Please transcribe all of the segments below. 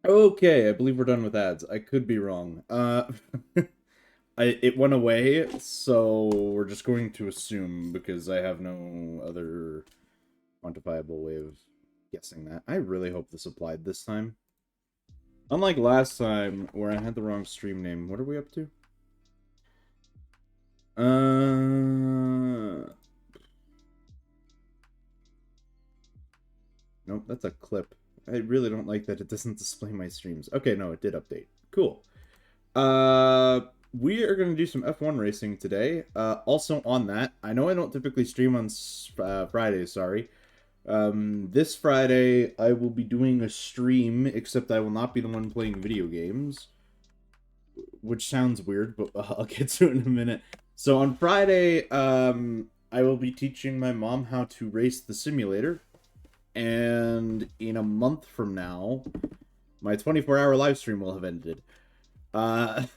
Okay, I believe we're done with ads. I could be wrong. It went away, so we're just going to assume because I have no other quantifiable way of guessing that. I really hope this applied this time. Unlike last time where I had the wrong stream name. What are we up to? Nope, that's a clip. I really don't like that it doesn't display my streams. Okay, no, it did update. Cool. We are going to do some F1 racing today. Also on that, I know I don't typically stream on Fridays, sorry. This Friday, I will be doing a stream, except I will not be the one playing video games. Which sounds weird, but I'll get to it in a minute. So on Friday, I will be teaching my mom how to race the simulator. And in a month from now, my 24-hour live stream will have ended. On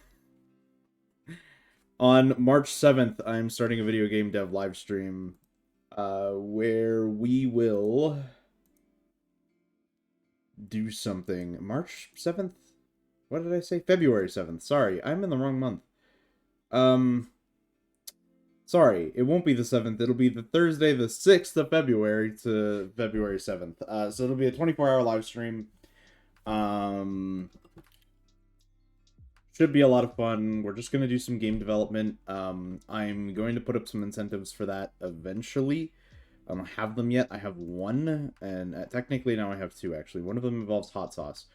March 7th, I'm starting a video game dev live stream where we will do something. March 7th? What did I say? February 7th. Sorry, I'm in the wrong month. Sorry, it won't be the 7th. It'll be the Thursday, the 6th of February to February 7th. So it'll be a 24-hour live stream. Should be a lot of fun. We're just going to do some game development. I'm going to put up some incentives for that eventually. I don't have them yet. I have one, and technically now I have two, actually. One of them involves hot sauce.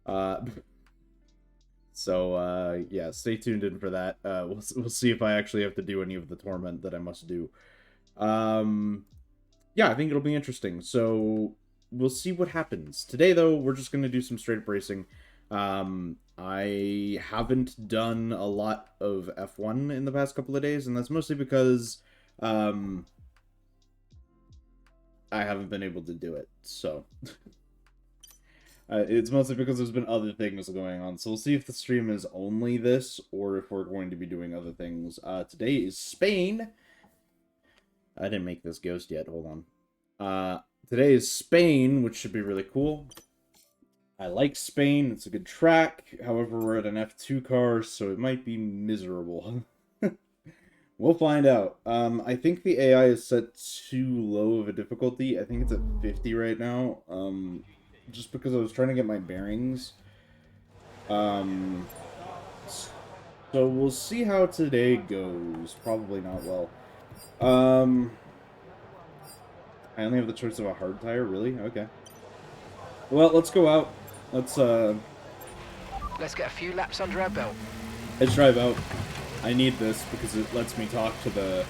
Yeah, stay tuned in for that. We'll see if I actually have to do any of the torment that I must do. Yeah, I think it'll be interesting. So we'll see what happens. Today, though, we're just going to do some straight up racing. I haven't done a lot of F1 in the past couple of days, and that's mostly because I haven't been able to do it. So it's mostly because there's been other things going on. So we'll see if the stream is only this or if we're going to be doing other things. Today is Spain. I didn't make this ghost yet. Hold on. Today is Spain, which should be really cool. I like Spain. It's a good track. However, we're at an F2 car, so it might be miserable. We'll find out. I think the AI is set too low of a difficulty. I think it's at 50 right now. Just because I was trying to get my bearings. So we'll see how today goes. Probably not well. I only have the choice of a hard tire, really? Okay. Well, let's go out. Let's get a few laps under our belt. Let's drive out. I need this because it lets me talk to the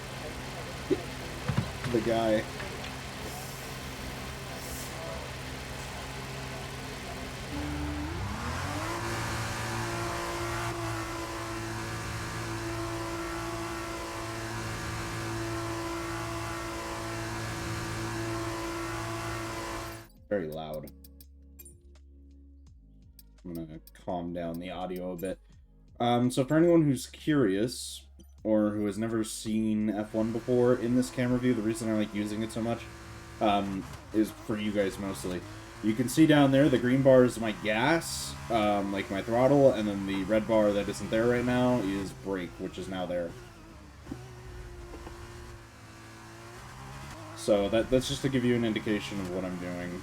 guy. Very loud. I'm gonna calm down the audio a bit. So for anyone who's curious, or who has never seen F1 before, in this camera view, the reason I like using it so much, is for you guys mostly. You can see down there, the green bar is my gas, like my throttle, and then the red bar that isn't there right now is brake, which is now there. So that's just to give you an indication of what I'm doing.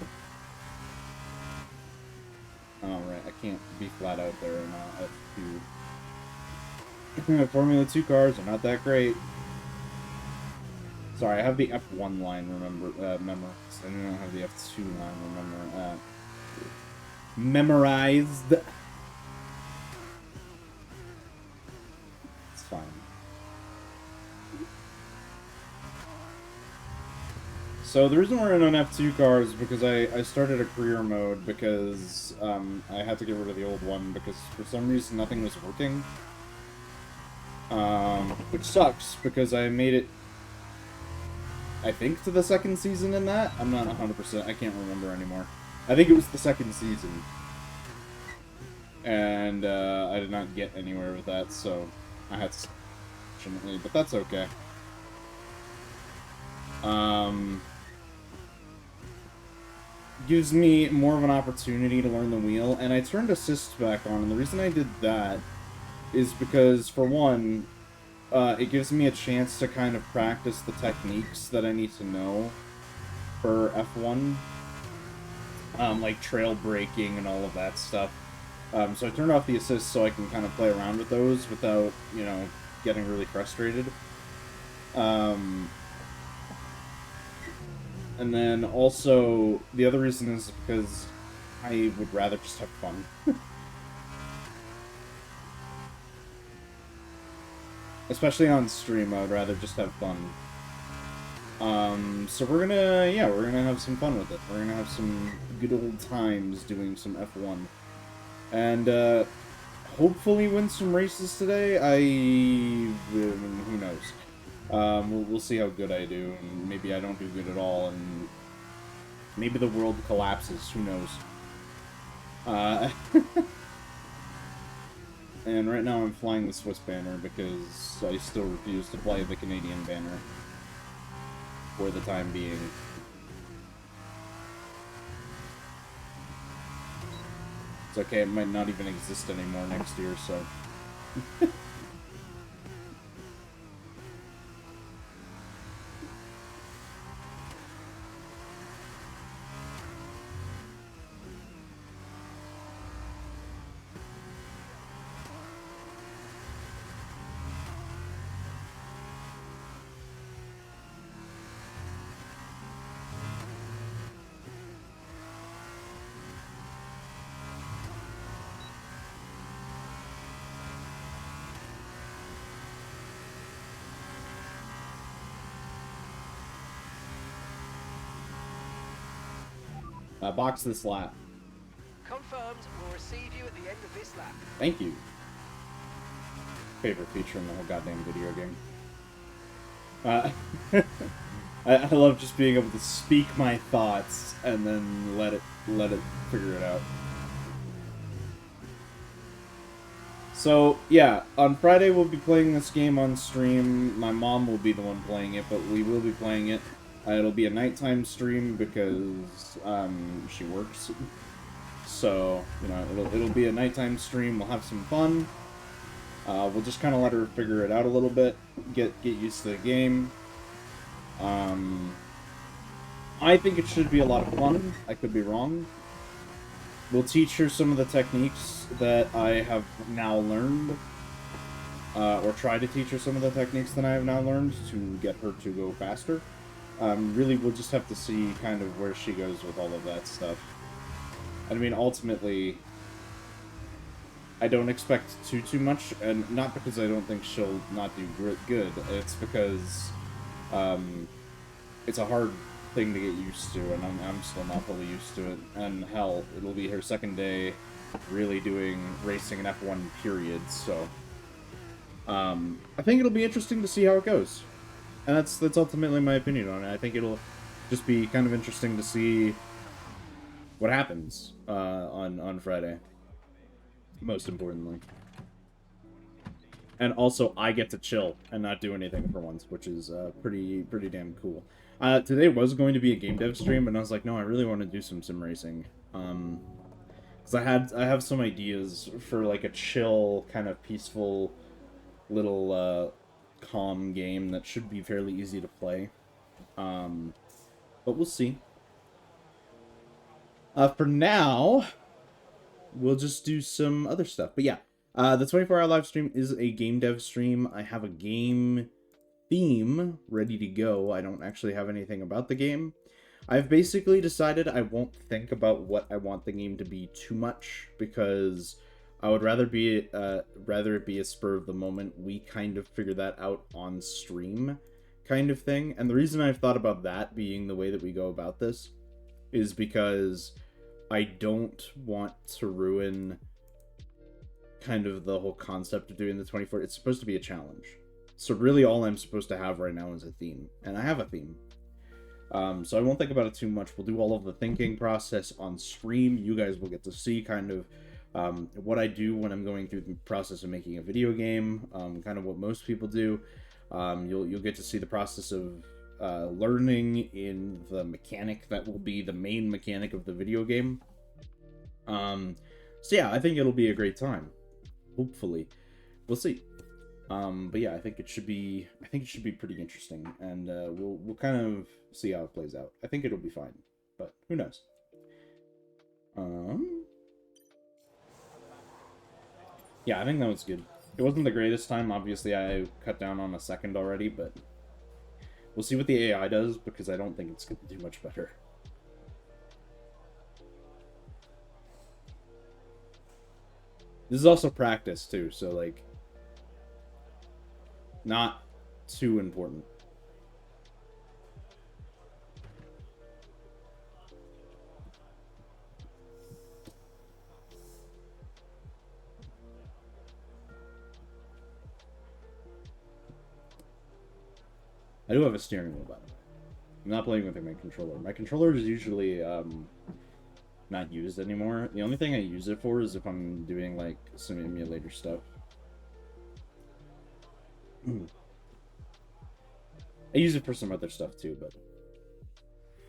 Alright, I can't be flat out there in F2. Formula 2 cars are not that great. Sorry, I have the F1 line memorized. I do not have the F2 line memorized. It's fine. So the reason we're in an F2 car is because I started a career mode because I had to get rid of the old one because for some reason nothing was working. Which sucks because I made it, I think, to the second season in that. I'm not 100%, I can't remember anymore. I think it was the second season. And I did not get anywhere with that, so I had to, unfortunately, but that's okay. gives me more of an opportunity to learn the wheel, and I turned assist back on, and the reason I did that is because, for one, it gives me a chance to kind of practice the techniques that I need to know for F1, like trail braking and all of that stuff. So I turned off the assist so I can kind of play around with those without, you know, getting really frustrated. And then also, the other reason is because I would rather just have fun. Especially on stream, I would rather just have fun. So we're gonna have some fun with it. We're gonna have some good old times doing some F1. And, hopefully win some races today. Who knows? We'll see how good I do, and maybe I don't do good at all, and maybe the world collapses, who knows? And right now I'm flying the Swiss banner because I still refuse to fly the Canadian banner for the time being. It's okay, it might not even exist anymore next year, so... box this lap. Confirmed, we'll receive you at the end of this lap. Thank you. Favorite feature in the whole goddamn video game. I love just being able to speak my thoughts and then let it figure it out. So, yeah, on Friday we'll be playing this game on stream. My mom will be the one playing it, but we will be playing it. It'll be a nighttime stream because she works. So, you know, it'll be a nighttime stream. We'll have some fun. We'll just kind of let her figure it out a little bit, get used to the game. I think it should be a lot of fun. I could be wrong. We'll teach her some of the techniques that I have now learned, or try to teach her some of the techniques that I have now learned to get her to go faster. Really, we'll just have to see kind of where she goes with all of that stuff. I mean, ultimately, I don't expect too much, and not because I don't think she'll not do good. It's because it's a hard thing to get used to, and I'm still not fully used to it. And hell, it'll be her second day really doing racing in F1 period, so I think it'll be interesting to see how it goes. And that's ultimately my opinion on it. I think it'll just be kind of interesting to see what happens on Friday, most importantly. And also, I get to chill and not do anything for once, which is pretty damn cool. Today was going to be a game dev stream, and I was like, no, I really want to do some sim racing. Because I have some ideas for like a chill, kind of peaceful little calm game that should be fairly easy to play. But we'll see. For now, we'll just do some other stuff. But yeah, the 24-hour live stream is a game dev stream. I have a game theme ready to go. I don't actually have anything about the game. I've basically decided I won't think about what I want the game to be too much, because I would rather it be a spur of the moment. We kind of figure that out on stream kind of thing. And the reason I've thought about that being the way that we go about this is because I don't want to ruin kind of the whole concept of doing the 24. It's supposed to be a challenge. So really all I'm supposed to have right now is a theme. And I have a theme. So I won't think about it too much. We'll do all of the thinking process on stream. You guys will get to see kind of what I do when I'm going through the process of making a video game. Kind of what most people do. You'll get to see the process of learning in the mechanic that will be the main mechanic of the video game. So yeah, I think it'll be a great time. Hopefully, we'll see. But yeah, I think it should be pretty interesting, and we'll kind of see how it plays out. I think it'll be fine, but who knows? Yeah, I think that was good. It wasn't the greatest time. Obviously, I cut down on a second already, but we'll see what the AI does, because I don't think it's going to do much better. This is also practice, too, so, like, not too important. I do have a steering wheel, by the way. I'm not playing with my controller. My controller is usually not used anymore. The only thing I use it for is if I'm doing like some emulator stuff. I use it for some other stuff too, but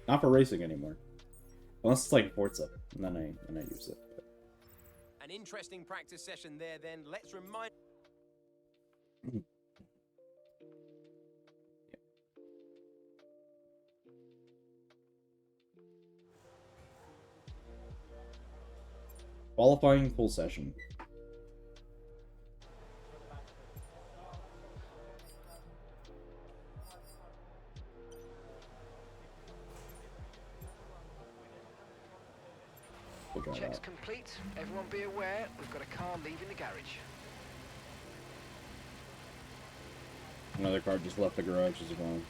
not for racing anymore. Unless it's like Forza, and then I use it. But... An interesting practice session there. Then let's remind. Qualifying full session. Checks complete. Everyone be aware, we've got a car leaving the garage. Another car just left the garage as well.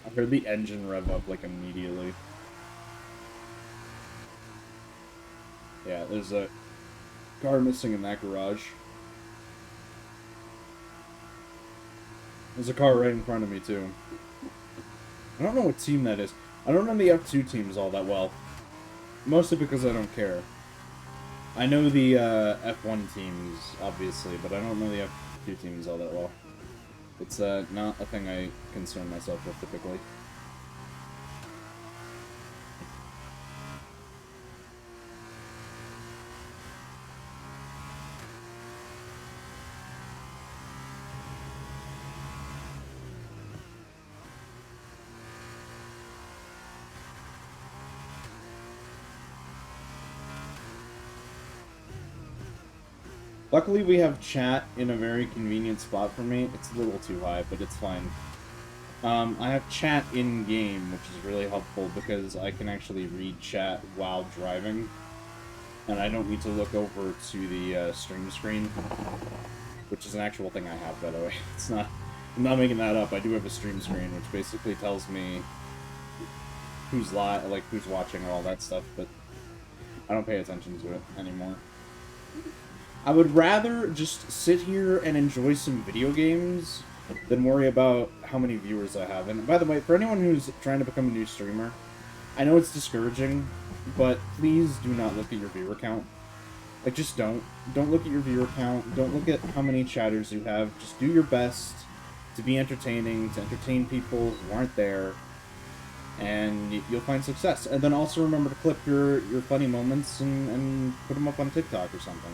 I heard the engine rev up like immediately. Yeah, there's a car missing in that garage. There's a car right in front of me, too. I don't know what team that is. I don't know the F2 teams all that well. Mostly because I don't care. I know the F1 teams, obviously, but I don't know the F2 teams all that well. It's not a thing I concern myself with typically. Luckily, we have chat in a very convenient spot for me. It's a little too high, but it's fine. I have chat in-game, which is really helpful because I can actually read chat while driving. And I don't need to look over to the stream screen, which is an actual thing I have, by the way. It's not... I'm not making that up. I do have a stream screen, which basically tells me who's live, like who's watching and all that stuff, but I don't pay attention to it anymore. I would rather just sit here and enjoy some video games than worry about how many viewers I have. And by the way, for anyone who's trying to become a new streamer, I know it's discouraging, but please do not look at your viewer count. Like, just don't. Don't look at your viewer count. Don't look at how many chatters you have. Just do your best to be entertaining, to entertain people who aren't there, and you'll find success. And then also remember to clip your funny moments and put them up on TikTok or something.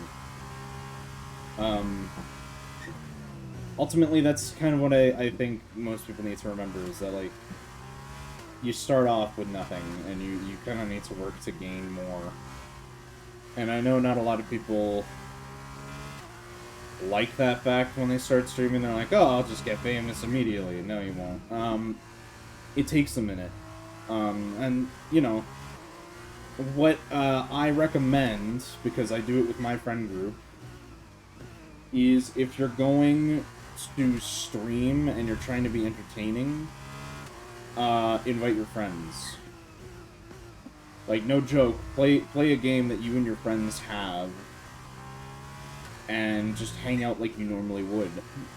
Ultimately, that's kind of what I think most people need to remember, is that, like, you start off with nothing, and you kind of need to work to gain more. And I know not a lot of people like that fact when they start streaming. They're like, oh, I'll just get famous immediately. No, you won't. It takes a minute. And, you know, what I recommend, because I do it with my friend group, is if you're going to stream and you're trying to be entertaining, invite your friends. Like, no joke, play a game that you and your friends have, and just hang out like you normally would.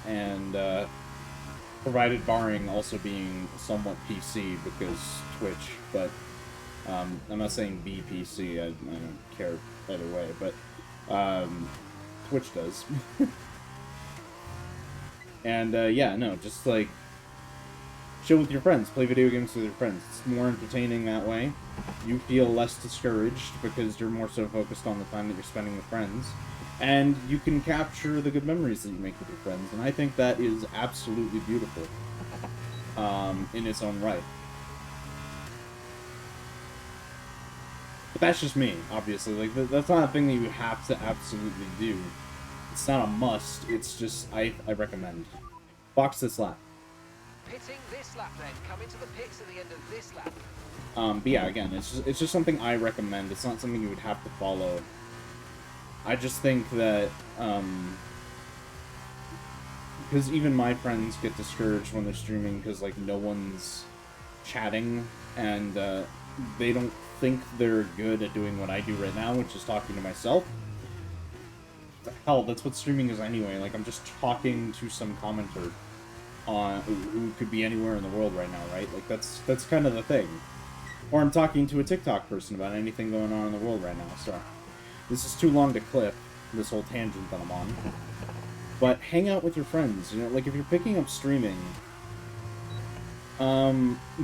And, provided barring also being somewhat PC, because Twitch, but, I'm not saying be PC, I don't care either way, but, Twitch does. And yeah, no, just like chill with your friends, play video games with your friends. It's more entertaining that way. You feel less discouraged because you're more so focused on the time that you're spending with friends. And you can capture the good memories that you make with your friends. And I think that is absolutely beautiful in its own right. But that's just me, obviously. Like, that's not a thing that you have to absolutely do. It's not a must. It's just, I recommend. Box this lap. Pitting this lap then. Come into the pits at the end of this lap. But yeah, again, it's just something I recommend. It's not something you would have to follow. I just think that, because even my friends get discouraged when they're streaming because, like, no one's chatting, and, they don't think they're good at doing what I do right now, which is talking to myself. Hell, that's what streaming is anyway. Like, I'm just talking to some commenter on who could be anywhere in the world right now, right? Like, that's kind of the thing. Or I'm talking to a TikTok person about anything going on in the world right now, so this is too long to clip, this whole tangent that I'm on. But hang out with your friends, you know, like, if you're picking up streaming,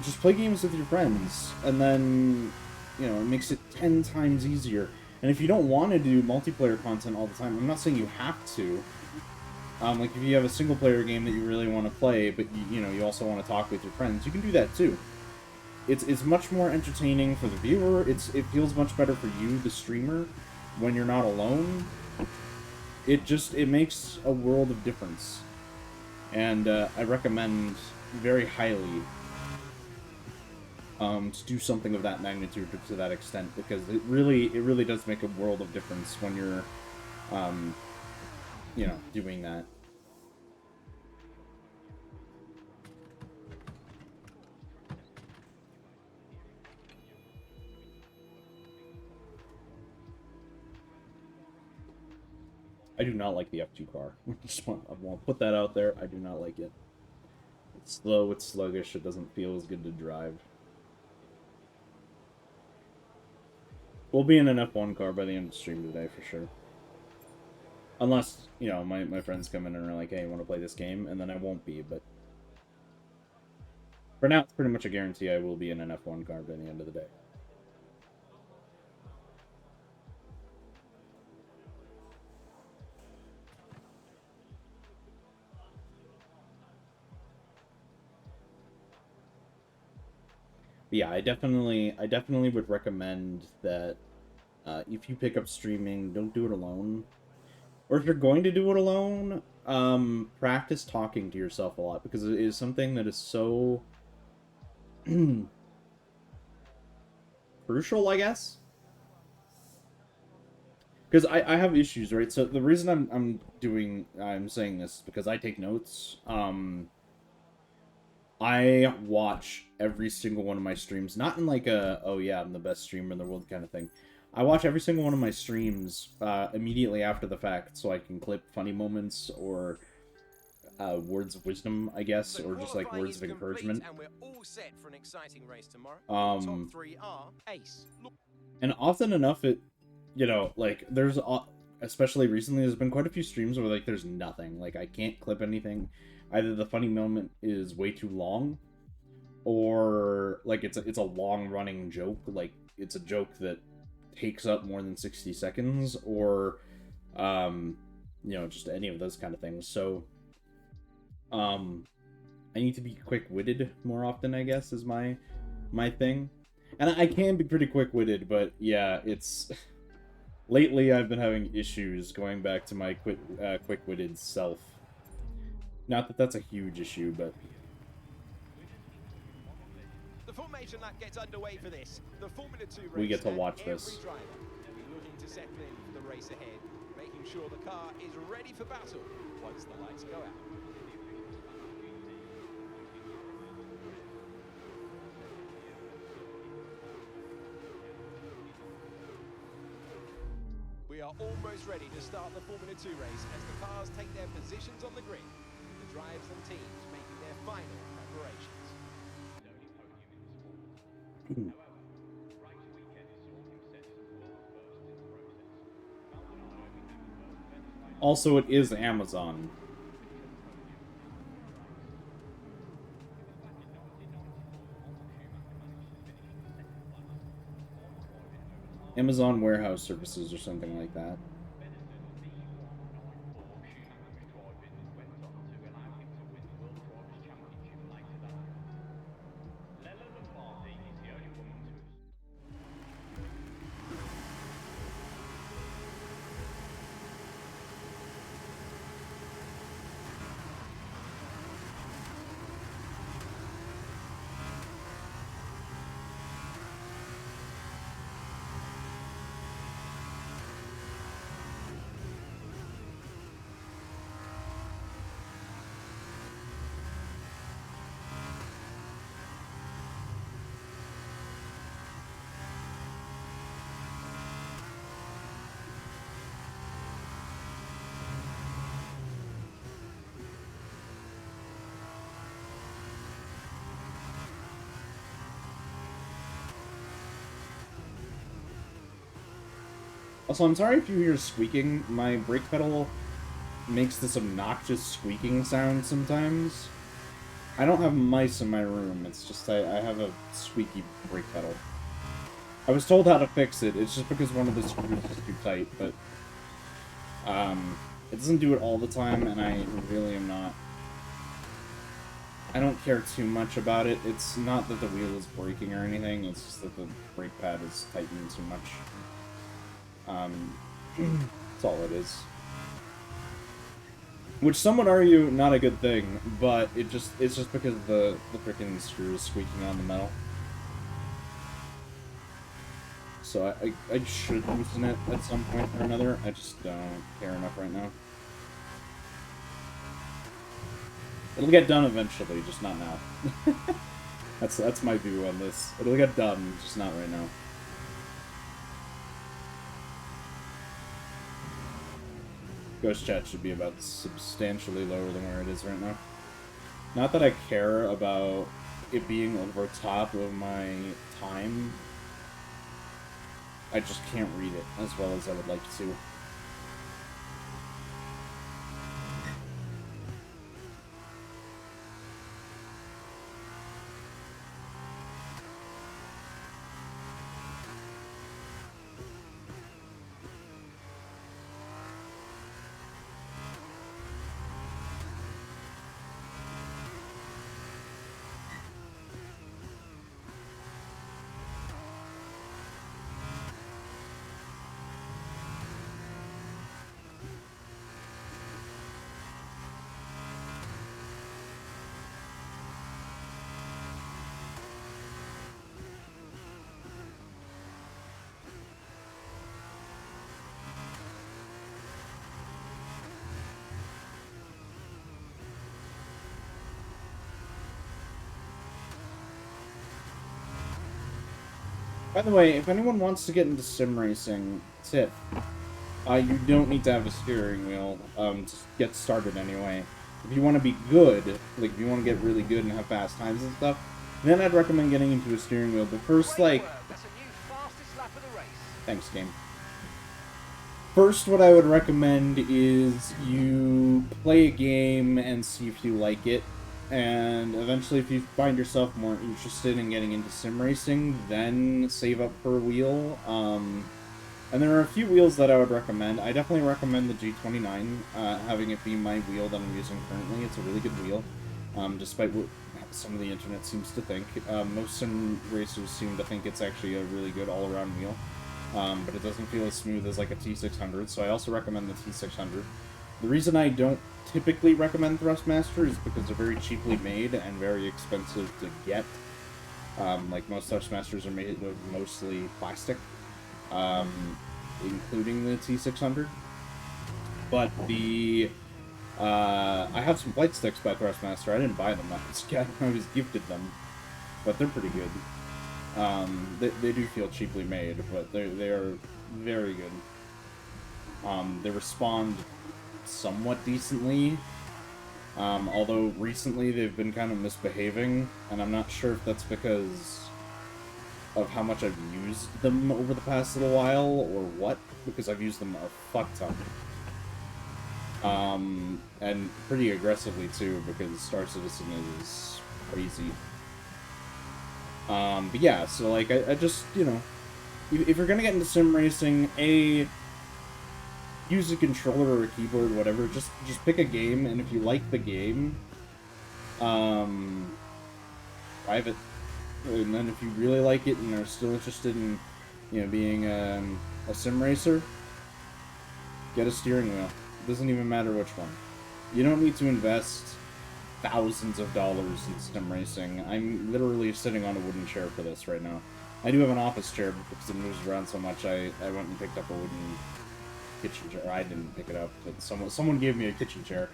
just play games with your friends, and then, you know, it makes it 10 times easier. And if you don't want to do multiplayer content all the time, I'm not saying you have to. Like, if you have a single-player game that you really want to play, but, you know, you also want to talk with your friends, you can do that, too. It's much more entertaining for the viewer. It feels much better for you, the streamer, when you're not alone. It makes a world of difference. And, I recommend very highly to do something of that magnitude to that extent, because it really does make a world of difference when you're, you know, doing that. I do not like the F2 car. I won't put that out there. I do not like it. It's slow, it's sluggish, it doesn't feel as good to drive. We'll be in an F1 car by the end of the stream today, for sure. Unless, you know, my friends come in and are like, hey, you want to play this game? And then I won't be, but for now, it's pretty much a guarantee I will be in an F1 car by the end of the day. But yeah, I definitely would recommend that if you pick up streaming, don't do it alone. Or if you're going to do it alone, practice talking to yourself a lot, because it is something that is so crucial, I guess. Because I have issues, right? So the reason I'm saying this is because I take notes. I watch every single one of my streams, not in like a, oh yeah, I'm the best streamer in the world kind of thing. I watch every single one of my streams immediately after the fact, so I can clip funny moments or words of wisdom, I guess, or just like words of encouragement. And we're all set for an exciting race tomorrow. Top 3 are Ace. And often enough, you know, like, there's, especially recently, there's been quite a few streams where, like, there's nothing. Like, I can't clip anything. Either the funny moment is way too long, or, like, it's a long-running joke. Like, it's a joke that takes up more than 60 seconds, or, you know, just any of those kind of things. So, I need to be quick-witted more often, I guess, is my thing. And I can be pretty quick-witted, but yeah, it's... Lately, I've been having issues going back to my quick-witted self. Not that that's a huge issue, but... The formation lap gets underway for this. The Formula 2 race. We get to watch this. Every driver will be looking to settle in for the race ahead, making sure the car is ready for battle once the lights go out. We are almost ready to start the Formula 2 race as the cars take their positions on the grid, with the drivers and teams making their final preparations. Also, it is Amazon. Amazon warehouse services or something like that. Also, I'm sorry if you hear squeaking. My brake pedal makes this obnoxious squeaking sound sometimes. I don't have mice in my room, it's just I have a squeaky brake pedal. I was told how to fix it, it's just because one of the screws is too tight, but it doesn't do it all the time, and I really am not... I don't care too much about it. It's not that the wheel is breaking or anything, it's just that the brake pad is tightened too much. That's all it is. Which some would argue not a good thing, but it's just because the freaking screw is squeaking on the metal. So I should loosen it at some point or another. I just don't care enough right now. It'll get done eventually, just not now. That's my view on this. It'll get done, just not right now. Ghost chat should be about substantially lower than where it is right now. Not that I care about it being over top of my time. I just can't read it as well as I would like to. By the way, if anyone wants to get into sim racing, tip. You don't need to have a steering wheel to get started anyway. If you want to be good, like if you want to get really good and have fast times and stuff, then I'd recommend getting into a steering wheel. But first, like... That's a new fastest lap of the race. Thanks, game. First, what I would recommend is you play a game and see if you like it. And eventually, if you find yourself more interested in getting into sim racing, then save up for a wheel. And there are a few wheels that I would recommend. I definitely recommend the G29, having it be my wheel that I'm using currently. It's a really good wheel, despite what some of the internet seems to think. Most sim racers seem to think it's actually a really good all-around wheel, but it doesn't feel as smooth as like a T600, so I also recommend the T600. The reason I don't typically recommend Thrustmaster is because they're very cheaply made and very expensive to get. Like most Thrustmasters are made of mostly plastic, including the T600. But the I have some flight sticks by Thrustmaster. I didn't buy them. I was gifted them, but they're pretty good. They do feel cheaply made, but they are very good. They respond somewhat decently, although recently they've been kind of misbehaving, and I'm not sure if that's because of how much I've used them over the past little while, or what, because I've used them a fuck ton. And pretty aggressively too, because Star Citizen is crazy. But yeah, so like, I just, you know, if you're gonna get into sim racing, use a controller or a keyboard, whatever. Just pick a game, and if you like the game, drive it. And then if you really like it and are still interested in, being a sim racer, get a steering wheel. It doesn't even matter which one. You don't need to invest thousands of dollars in sim racing. I'm literally sitting on a wooden chair for this right now. I do have an office chair, but because it moves around so much, I went and picked up a wooden kitchen chair. I didn't pick it up, but someone gave me a kitchen chair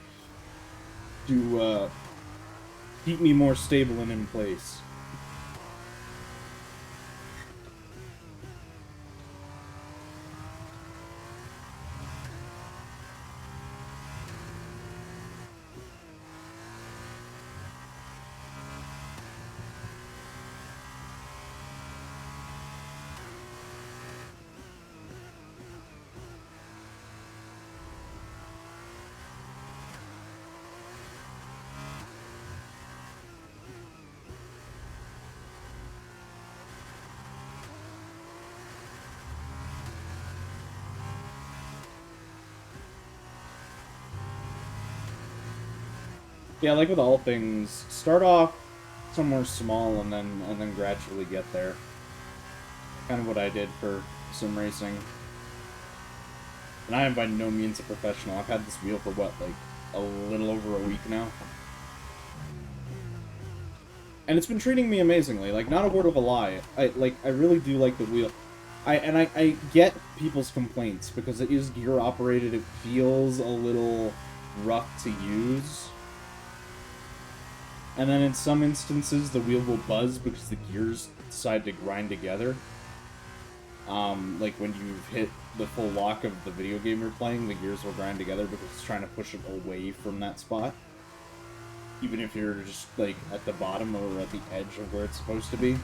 to keep me more stable and in place. Yeah, like with all things, start off somewhere small and then gradually get there. Kind of what I did for sim racing. And I am by no means a professional. I've had this wheel for what, like a little over a week now. And it's been treating me amazingly. Like, not a word of a lie. I really do like the wheel. I get people's complaints because it is gear operated. It feels a little rough to use. And then in some instances, the wheel will buzz because the gears decide to grind together. Like when you've hit the full lock of the video game you're playing, the gears will grind together because it's trying to push it away from that spot. Even if you're just, like, at the bottom or at the edge of where it's supposed to be.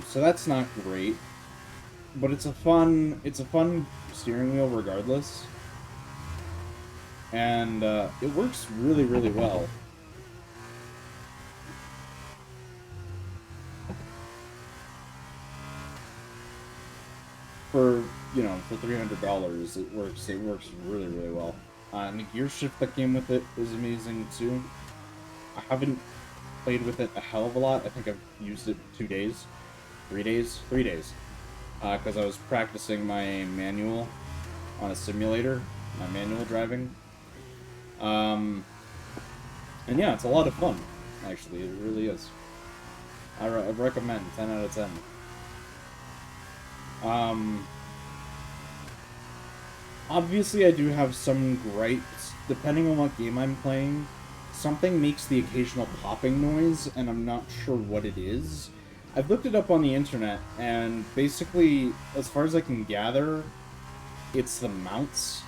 So that's not great. But it's a fun steering wheel regardless. And, it works really, really well. For $300, it works really, really well. And the gear shift that came with it is amazing too. I haven't played with it a hell of a lot. I think I've used it 3 days. Because I was practicing my manual on a simulator, my manual driving. And yeah, it's a lot of fun, actually. It really is. I recommend 10 out of 10. Obviously I do have some gripes. Depending on what game I'm playing, something makes the occasional popping noise, and I'm not sure what it is. I've looked it up on the internet, and basically, as far as I can gather, it's the mounts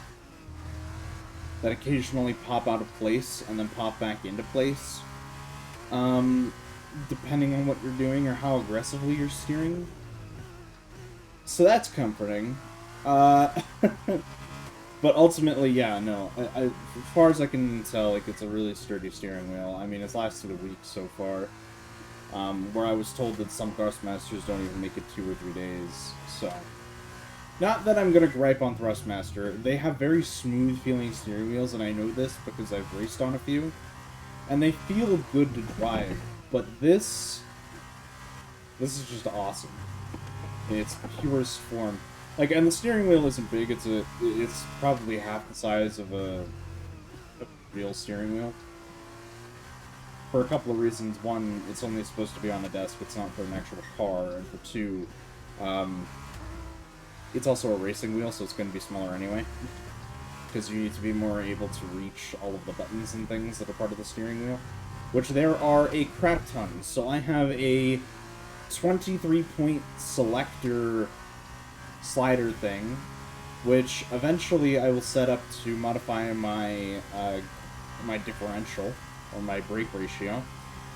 that occasionally pop out of place and then pop back into place. Depending on what you're doing or how aggressively you're steering. So that's comforting. But ultimately, yeah, no. As far as I can tell, like, it's a really sturdy steering wheel. I mean, it's lasted a week so far. Where I was told that some Thrustmasters don't even make it 2 or 3 days, so... Not that I'm gonna gripe on Thrustmaster. They have very smooth-feeling steering wheels, and I know this because I've raced on a few. And they feel good to drive. But this is just awesome. In its purest form. Like, and the steering wheel isn't big. It's probably half the size of a real steering wheel. For a couple of reasons. One, it's only supposed to be on the desk. It's not for an actual car. And for two, it's also a racing wheel, so it's going to be smaller anyway. Because you need to be more able to reach all of the buttons and things that are part of the steering wheel. Which there are a crap ton. So I have a 23-point selector slider thing, which eventually I will set up to modify my my differential, or my brake ratio.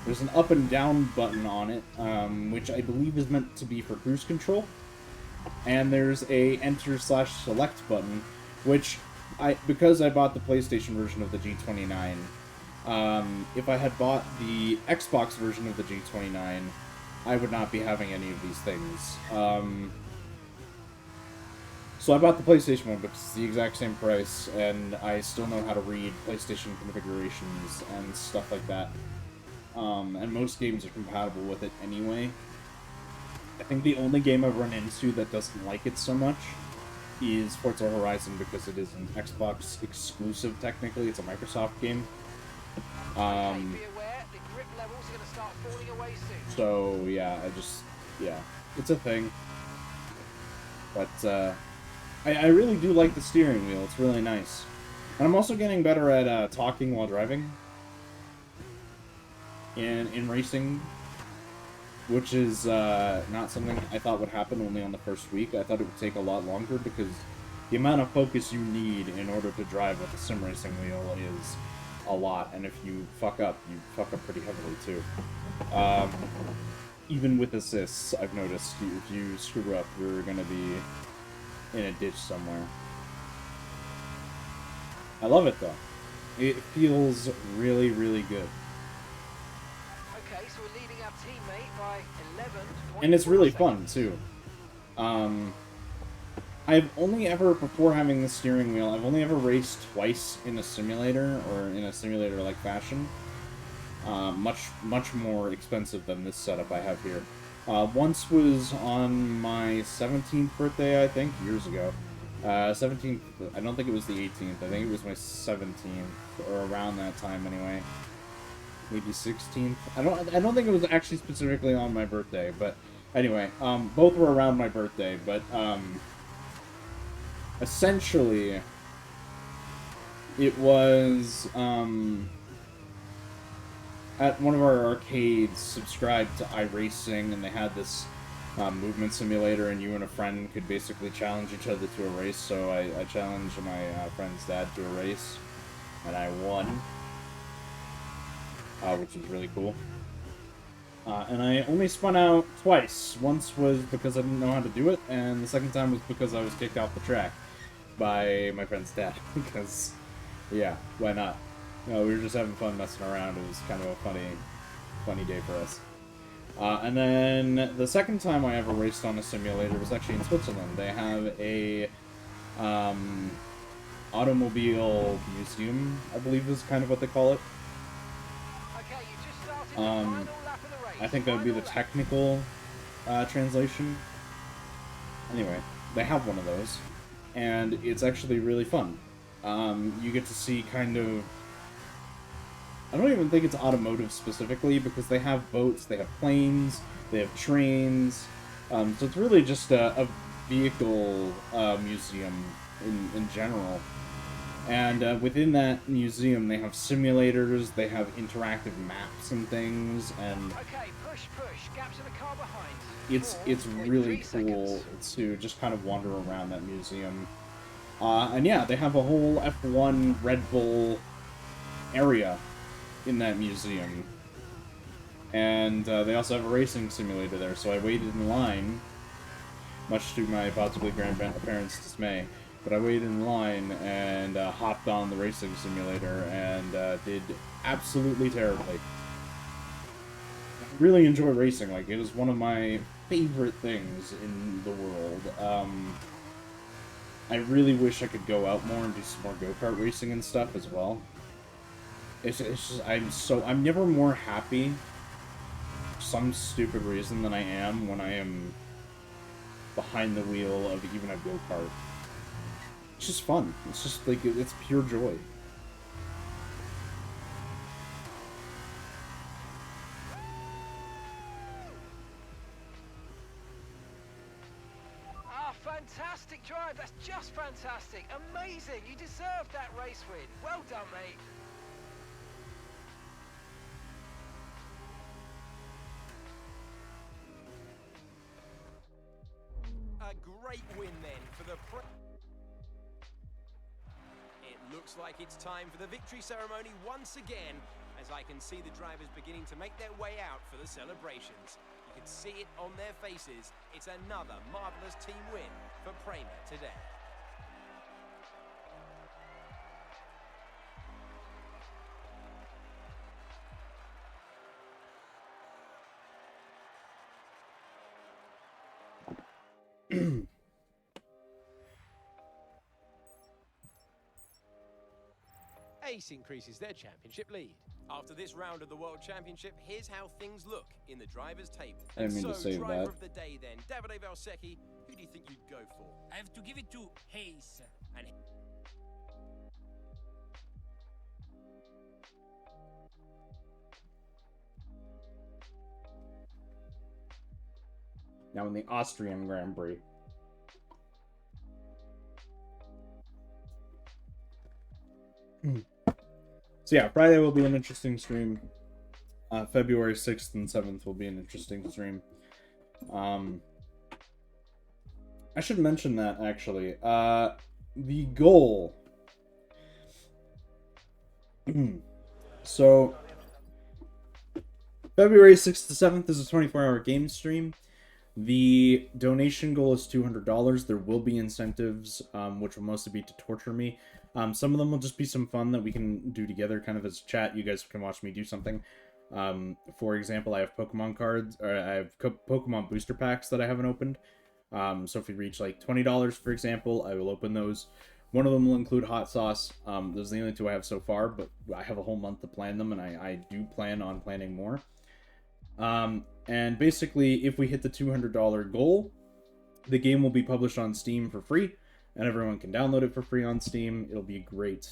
There's an up and down button on it, which I believe is meant to be for cruise control. And there's a enter/select button, which, because I bought the PlayStation version of the G29, if I had bought the Xbox version of the G29, I would not be having any of these things. So I bought the PlayStation one because it's the exact same price, and I still know how to read PlayStation configurations and stuff like that. And most games are compatible with it anyway. I think the only game I've run into that doesn't like it so much is Forza Horizon, because it is an Xbox exclusive, technically. It's a Microsoft game. Okay, be aware, the grip levels are going to start falling away soon. So, yeah, it's a thing. But, I really do like the steering wheel. It's really nice. And I'm also getting better at, talking while driving. In racing. Which is, not something I thought would happen only on the first week. I thought it would take a lot longer, because the amount of focus you need in order to drive with a sim racing wheel is a lot. And if you fuck up, you fuck up pretty heavily, too. Even with assists, I've noticed, if you screw up, you're gonna be in a ditch somewhere. I love it, though. It feels really, really good. Okay, so we're leading our teammate by 11. And it's really fun, too. I've only ever, before having the steering wheel, I've only ever raced twice in a simulator, or in a simulator-like fashion. Much more expensive than this setup I have here. Once was on my 17th birthday, I think, years ago. 17th, I don't think it was the 18th, I think it was my 17th, or around that time anyway. Maybe 16th. I don't think it was actually specifically on my birthday, but anyway, both were around my birthday, but essentially it was at one of our arcades subscribed to iRacing, and they had this movement simulator, and you and a friend could basically challenge each other to a race. So I challenged my friend's dad to a race, and I won, which was really cool. And I only spun out twice. Once was because I didn't know how to do it, and the second time was because I was kicked off the track by my friend's dad. Because, yeah, why not? We were just having fun messing around. It was kind of a funny day for us. And then the second time I ever raced on a simulator was actually in Switzerland. They have a automobile museum, I believe is kind of what they call it. Okay, you just started the final lap of the race. I think that would be the technical translation. Anyway, they have one of those, and it's actually really fun. You get to see kind of... I don't even think it's automotive specifically, because they have boats, they have planes, they have trains. So it's really just a vehicle museum in general. And within that museum, they have simulators, they have interactive maps and things, and Okay, push. Gaps in the car behind. it's really cool to just kind of wander around that museum. And yeah, they have a whole F1 Red Bull area in that museum. And they also have a racing simulator there, so I waited in line, much to my possibly grandparents' dismay. But I waited in line and hopped on the racing simulator and did absolutely terribly. I really enjoy racing. Like, it is one of my favorite things in the world. I really wish I could go out more and do some more go-kart racing and stuff as well. It's just, I'm never more happy, for some stupid reason, than I am when I am behind the wheel of even a go-kart. It's just fun. It's just, like, it's pure joy. Ah, fantastic drive. That's just fantastic. Amazing. You deserved that race win. Well done, mate. A great win then for the It looks like it's time for the victory ceremony once again, as I can see the drivers beginning to make their way out for the celebrations. You can see it on their faces. It's another marvellous team win for Prema today. Ace increases their championship lead. After this round of the World Championship, here's how things look in the driver's table. I didn't mean to So, save driver that. of the day then, Davide Valsecchi, who do you think you'd go for? I have to give it to Hayes. And Now in the Austrian Grand Prix. So yeah, Friday will be an interesting stream. February 6th and 7th will be an interesting stream. I should mention that, actually. The goal... So, February 6th to 7th is a 24-hour game stream. The donation goal is $200. There will be incentives, which will mostly be to torture me. Some of them will just be some fun that we can do together, kind of as chat. You guys can watch me do something. For example, I have Pokemon cards, or I have Pokemon booster packs that I haven't opened. So if we reach like $20, for example, I will open those. One of them will include hot sauce. Those are the only two I have so far, but I have a whole month to plan them, and I do plan on planning more. And basically, if we hit the $200 goal, the game will be published on Steam for free, and everyone can download it for free on Steam. It'll be great.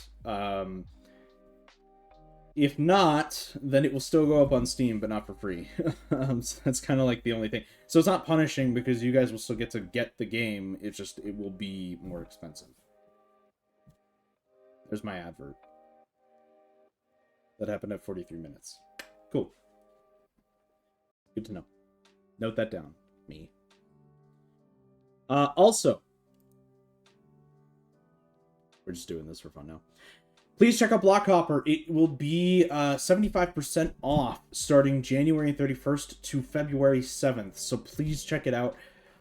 If not, then it will still go up on Steam, but not for free. So that's kind of like the only thing. So it's not punishing, because you guys will still get to get the game. It's just, it will be more expensive. There's my advert. That happened at 43 minutes. Cool. Good to know. Note that down. Me. Also, we're just doing this for fun now. Please check out Blockhopper. It will be 75% off starting January 31st to February 7th. So please check it out.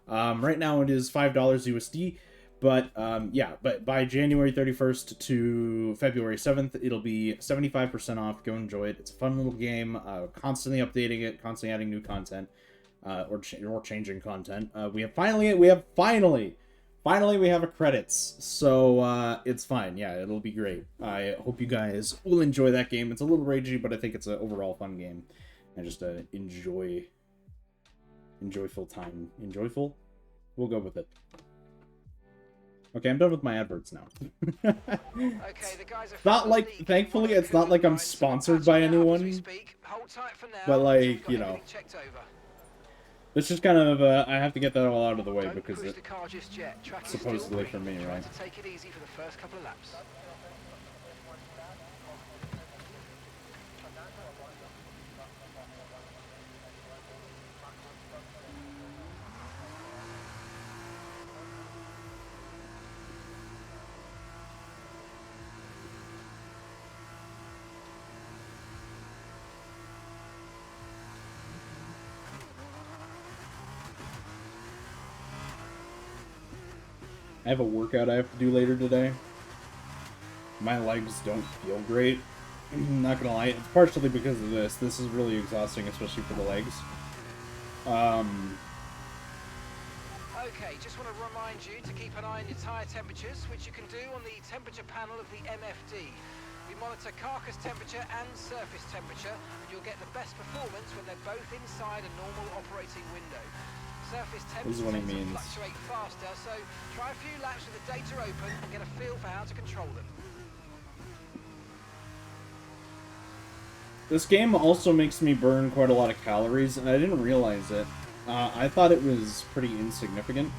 Right now it is $5 USD. But yeah, but by January 31st to February 7th, it'll be 75% off. Go enjoy it. It's a fun little game. Constantly updating it, constantly adding new content, or changing content. We have finally we have a credits, so it's fine. Yeah, it'll be great. I hope you guys will enjoy that game. It's a little ragey, but I think it's an overall fun game. And just enjoyful time. Enjoyful? We'll go with it. Okay, I'm done with my adverts now. Okay, the guys are Not like, thankfully, it's not like I'm sponsored by anyone. But like, you know, it's just kind of, I have to get that all out of the way because it's supposedly for me, right? Take it easy for the first couple of laps. I have a workout I have to do later today. My legs don't feel great. I'm not gonna lie, it's partially because of this. This is really exhausting, especially for the legs. Okay, just want to remind you to keep an eye on your tyre temperatures, which you can do on the temperature panel of the MFD. We monitor carcass temperature and surface temperature, and you'll get the best performance when they're both inside a normal operating window. Surface This is temperature what he tends to means. fluctuate faster, so try a few laps with the data open and get a feel for how to control them. This game also makes me burn quite a lot of calories, and I didn't realize it. I thought it was pretty insignificant.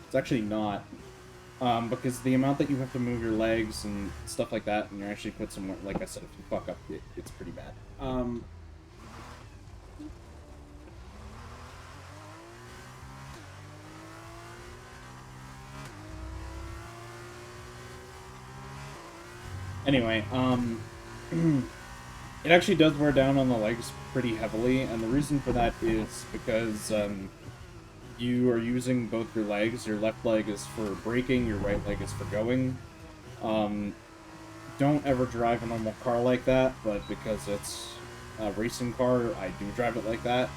It's actually not. Because the amount that you have to move your legs and stuff like that, and you actually put some, like I said, if you fuck up, it's pretty bad. Anyway, it actually does wear down on the legs pretty heavily, and the reason for that is because, you are using both your legs. Your left leg is for braking, your right leg is for going. Don't ever drive a normal car like that, but because it's a racing car, I do drive it like that.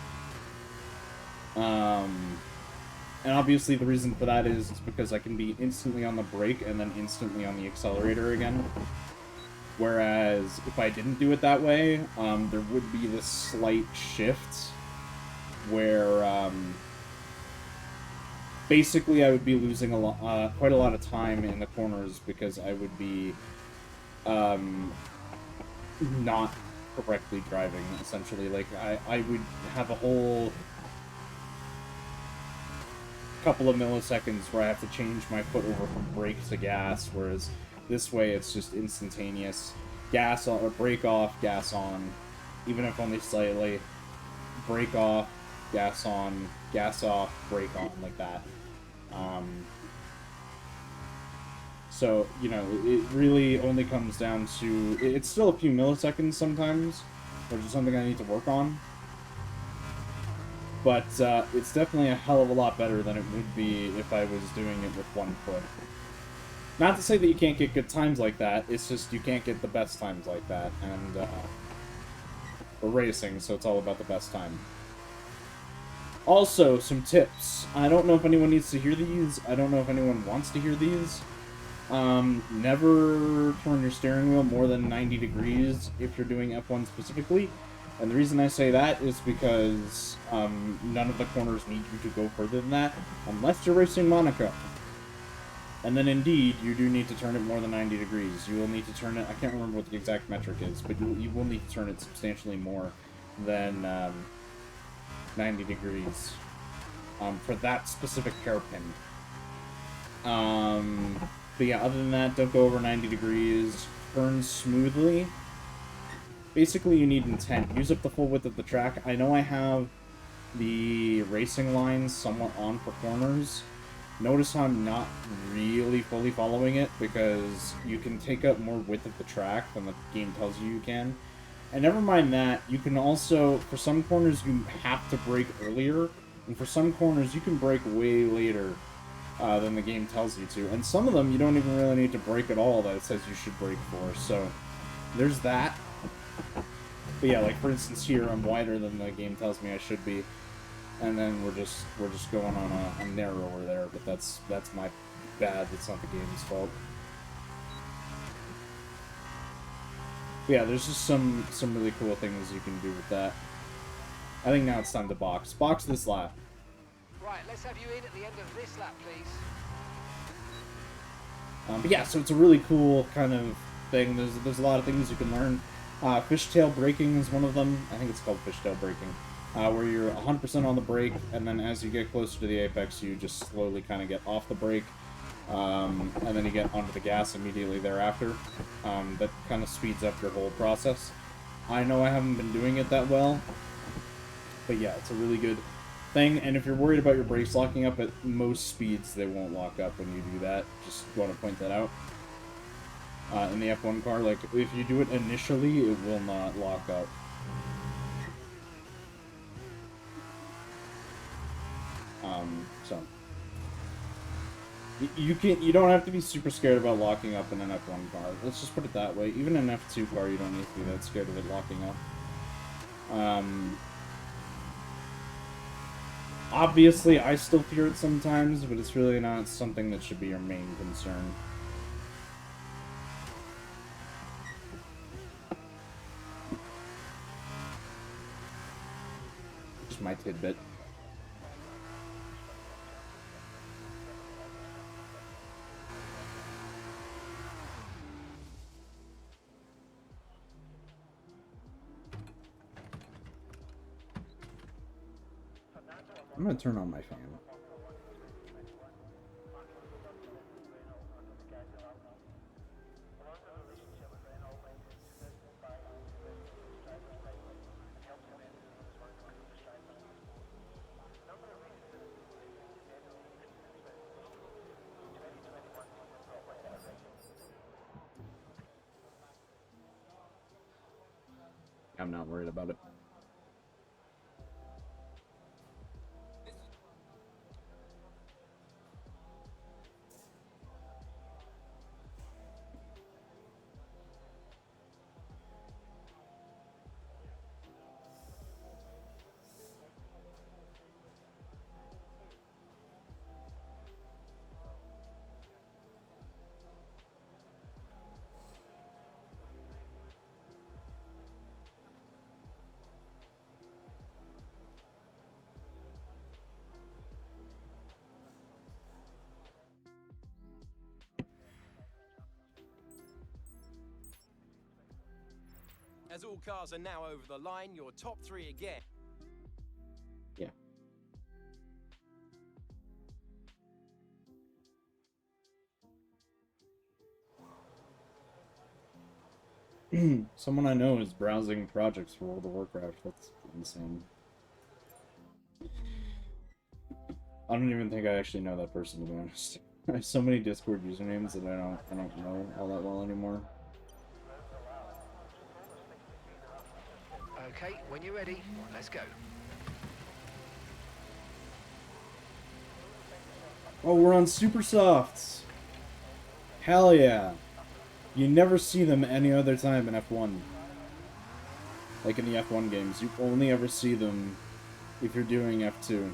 And obviously the reason for that is because I can be instantly on the brake and then instantly on the accelerator again. Whereas if I didn't do it that way, there would be this slight shift where basically I would be losing quite a lot of time in the corners because I would be not correctly driving, essentially. Like, I would have a whole couple of milliseconds where I have to change my foot over from brake to gas, whereas this way it's just instantaneous. Gas on, or brake off, gas on, even if only slightly. Brake off, gas on, gas off, brake on, like that. So, you know, it really only comes down to... It's still a few milliseconds sometimes, which is something I need to work on. But it's definitely a hell of a lot better than it would be if I was doing it with one foot. Not to say that you can't get good times like that, it's just you can't get the best times like that. And we're racing, so it's all about the best time. Also, some tips. I don't know if anyone needs to hear these. I don't know if anyone wants to hear these. Never turn your steering wheel more than 90 degrees if you're doing F1 specifically. And the reason I say that is because none of the corners need you to go further than that, unless you're racing Monaco. And then indeed, you do need to turn it more than 90 degrees. You will need to turn it, I can't remember what the exact metric is, but you will need to turn it substantially more than 90 degrees for that specific hairpin. But yeah, other than that, don't go over 90 degrees. Turn smoothly. Basically, you need intent. Use up the full width of the track. I know I have the racing lines somewhat on for corners. Notice how I'm not really fully following it, because you can take up more width of the track than the game tells you can. And never mind that, you can also, for some corners, you have to brake earlier, and for some corners, you can brake way later than the game tells you to. And some of them, you don't even really need to brake at all that it says you should brake for, so there's that. But yeah, like for instance here, I'm wider than the game tells me I should be, and then we're just going on a narrower there. But that's my bad. It's not the game's fault. But yeah, there's just some really cool things you can do with that. I think now it's time to box. Box this lap. Right, let's have you in at the end of this lap, please. But yeah, so it's a really cool kind of thing. There's a lot of things you can learn. Fishtail braking is one of them. I think it's called fishtail braking. Where you're 100% on the brake, and then as you get closer to the apex, you just slowly kind of get off the brake, and then you get onto the gas immediately thereafter. That kind of speeds up your whole process. I know I haven't been doing it that well, but yeah, it's a really good thing. And if you're worried about your brakes locking up, at most speeds they won't lock up when you do that. Just want to point that out. In the F1 car, like, if you do it initially, it will not lock up. So you don't have to be super scared about locking up in an F1 car. Let's just put it that way. Even in an F2 car, you don't need to be that scared of it locking up. Obviously, I still fear it sometimes, but it's really not something that should be your main concern. Just my tidbit. I'm gonna turn on my fan. I'm not worried about it. As all cars are now over the line, your top three again. Yeah. Someone I know is browsing projects for World of Warcraft. That's insane. I don't even think I actually know that person, to be honest. I have so many Discord usernames that I don't know all that well anymore. Okay, when you're ready, let's go. Oh, we're on Super Softs. Hell yeah. You never see them any other time in F1. Like in the F1 games, you only ever see them if you're doing F2.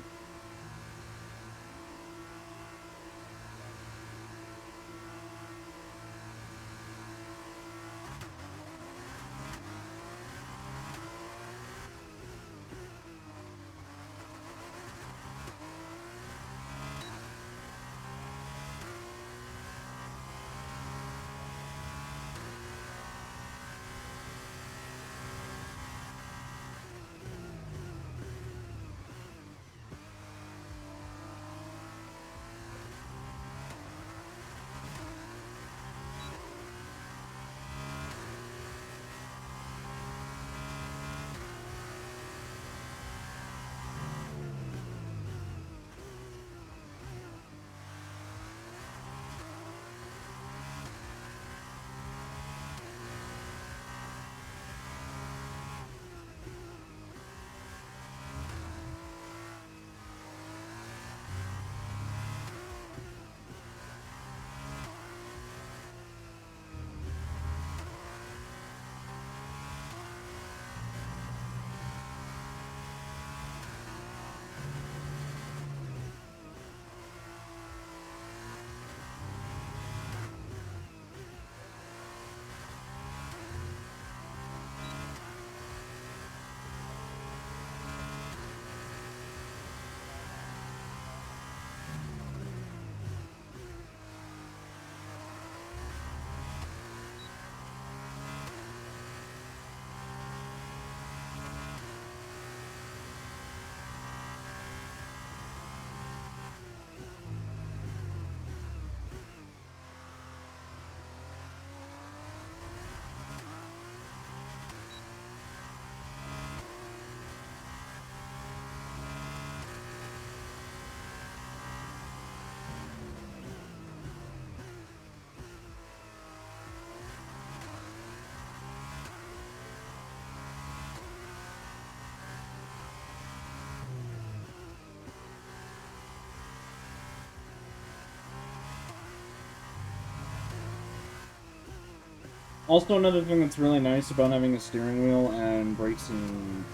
Also, another thing that's really nice about having a steering wheel and brakes and,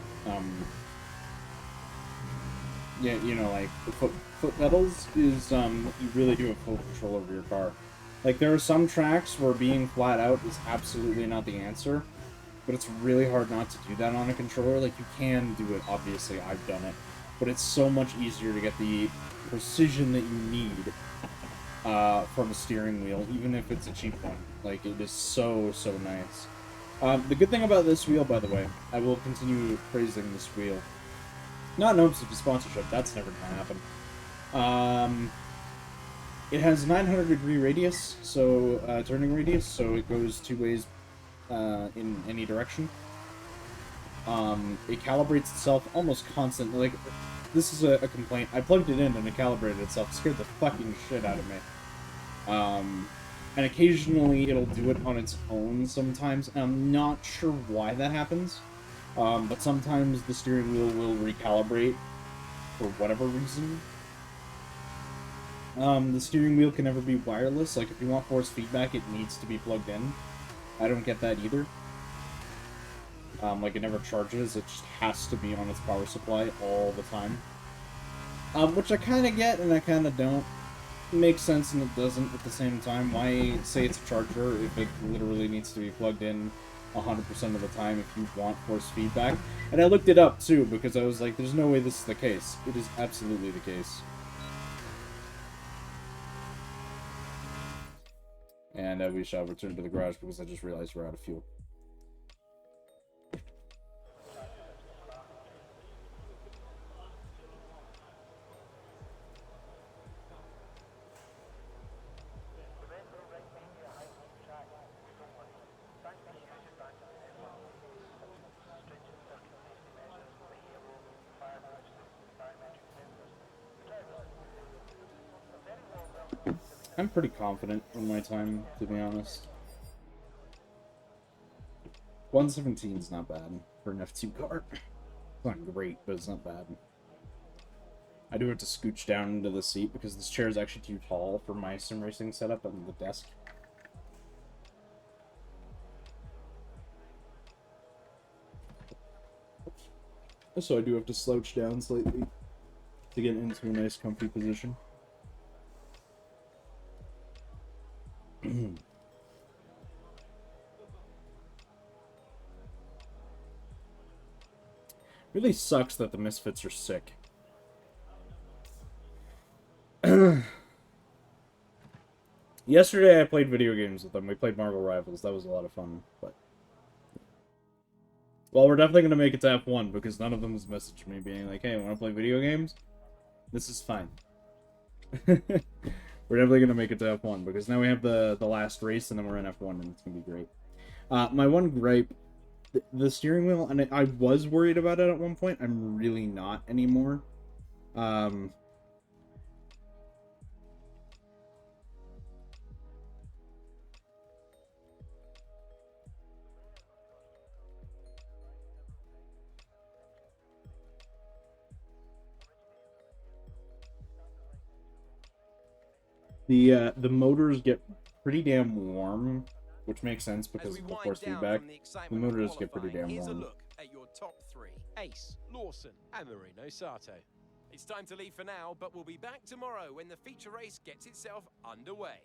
yeah, you know, like, the foot pedals is, you really do have full control over your car. Like, there are some tracks where being flat out is absolutely not the answer, but it's really hard not to do that on a controller. Like, you can do it, obviously, I've done it, but it's so much easier to get the precision that you need from a steering wheel, even if it's a cheap one. Like, it is so, so nice. The good thing about this wheel, by the way, I will continue praising this wheel. Not in hopes of a sponsorship, that's never gonna happen. It has 900-degree radius, so, turning radius, so it goes two ways, in any direction. It calibrates itself almost constantly. Like, this is a complaint. I plugged it in and it calibrated itself. It scared the fucking shit out of me. And occasionally it'll do it on its own sometimes, and I'm not sure why that happens. But sometimes the steering wheel will recalibrate for whatever reason. The steering wheel can never be wireless. Like, if you want force feedback, it needs to be plugged in. I don't get that either. Like, it never charges. It just has to be on its power supply all the time. Which I kind of get, and I kind of don't. It makes sense, and it doesn't at the same time. Why say it's a charger if it literally needs to be plugged in 100% of the time if you want force feedback? And I looked it up, too, because I was like, there's no way this is the case. It is absolutely the case. And we shall return to the garage because I just realized we're out of fuel. I'm pretty confident in my time, to be honest. 117 is not bad for an F2 car. It's not great, but it's not bad. I do have to scooch down into the seat because this chair is actually too tall for my sim racing setup on the desk. So I do have to slouch down slightly to get into a nice comfy position. Really sucks that the Misfits are sick. Yesterday I played video games with them. We played Marvel Rivals. That was a lot of fun. But well, we're definitely gonna make it to F1 because none of them has messaged me being like, "Hey, want to play video games?" This is fine. We're definitely gonna make it to F1 because now we have the last race and then we're in F1 and it's gonna be great. My one gripe, the steering wheel, and I was worried about it at one point. I'm really not anymore. The motors get pretty damn warm, which makes sense because of the force feedback. The motors get pretty damn Here's a warm. look at your top three: Ace, Lawson, and Marino Sato. It's time to leave for now, but we'll be back tomorrow when the feature race gets itself underway.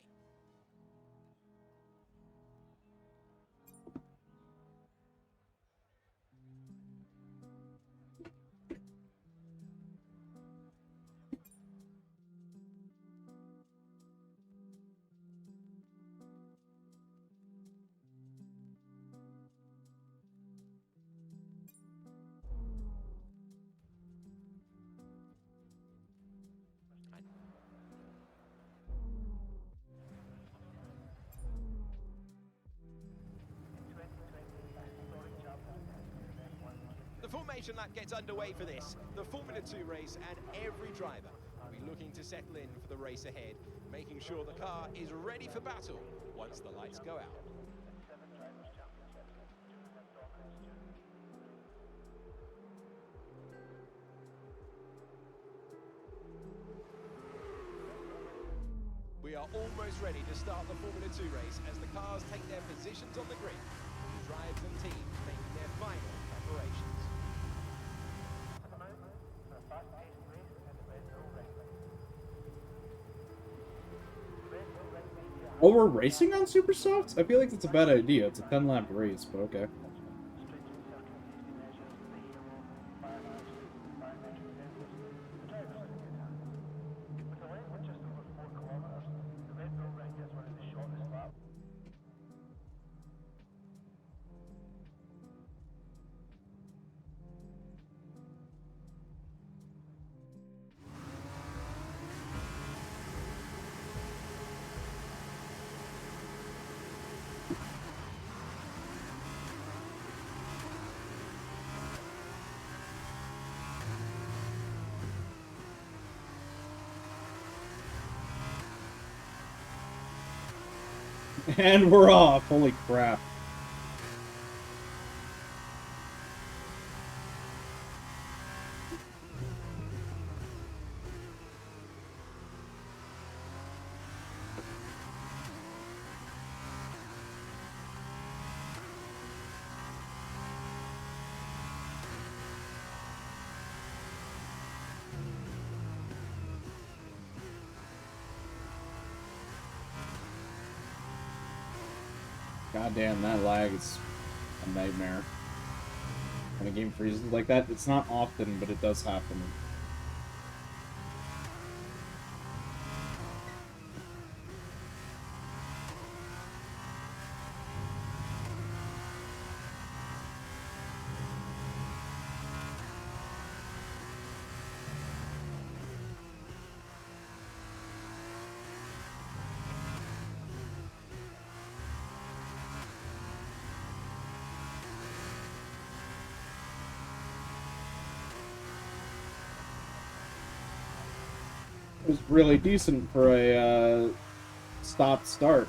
The formation lap gets underway for this, the Formula 2 race, and every driver will be looking to settle in for the race ahead, making sure the car is ready for battle once the lights go out. We are almost ready to start the Formula 2 race as the cars take their positions on the grid. The drives and teams making their final preparations. Oh, we're racing on Super Softs? I feel like that's a bad idea. It's a 10-lap race, but okay. And we're off. Holy crap. God damn, that lag is a nightmare. When a game freezes like that, it's not often, but it does happen. was really decent for a stop-start.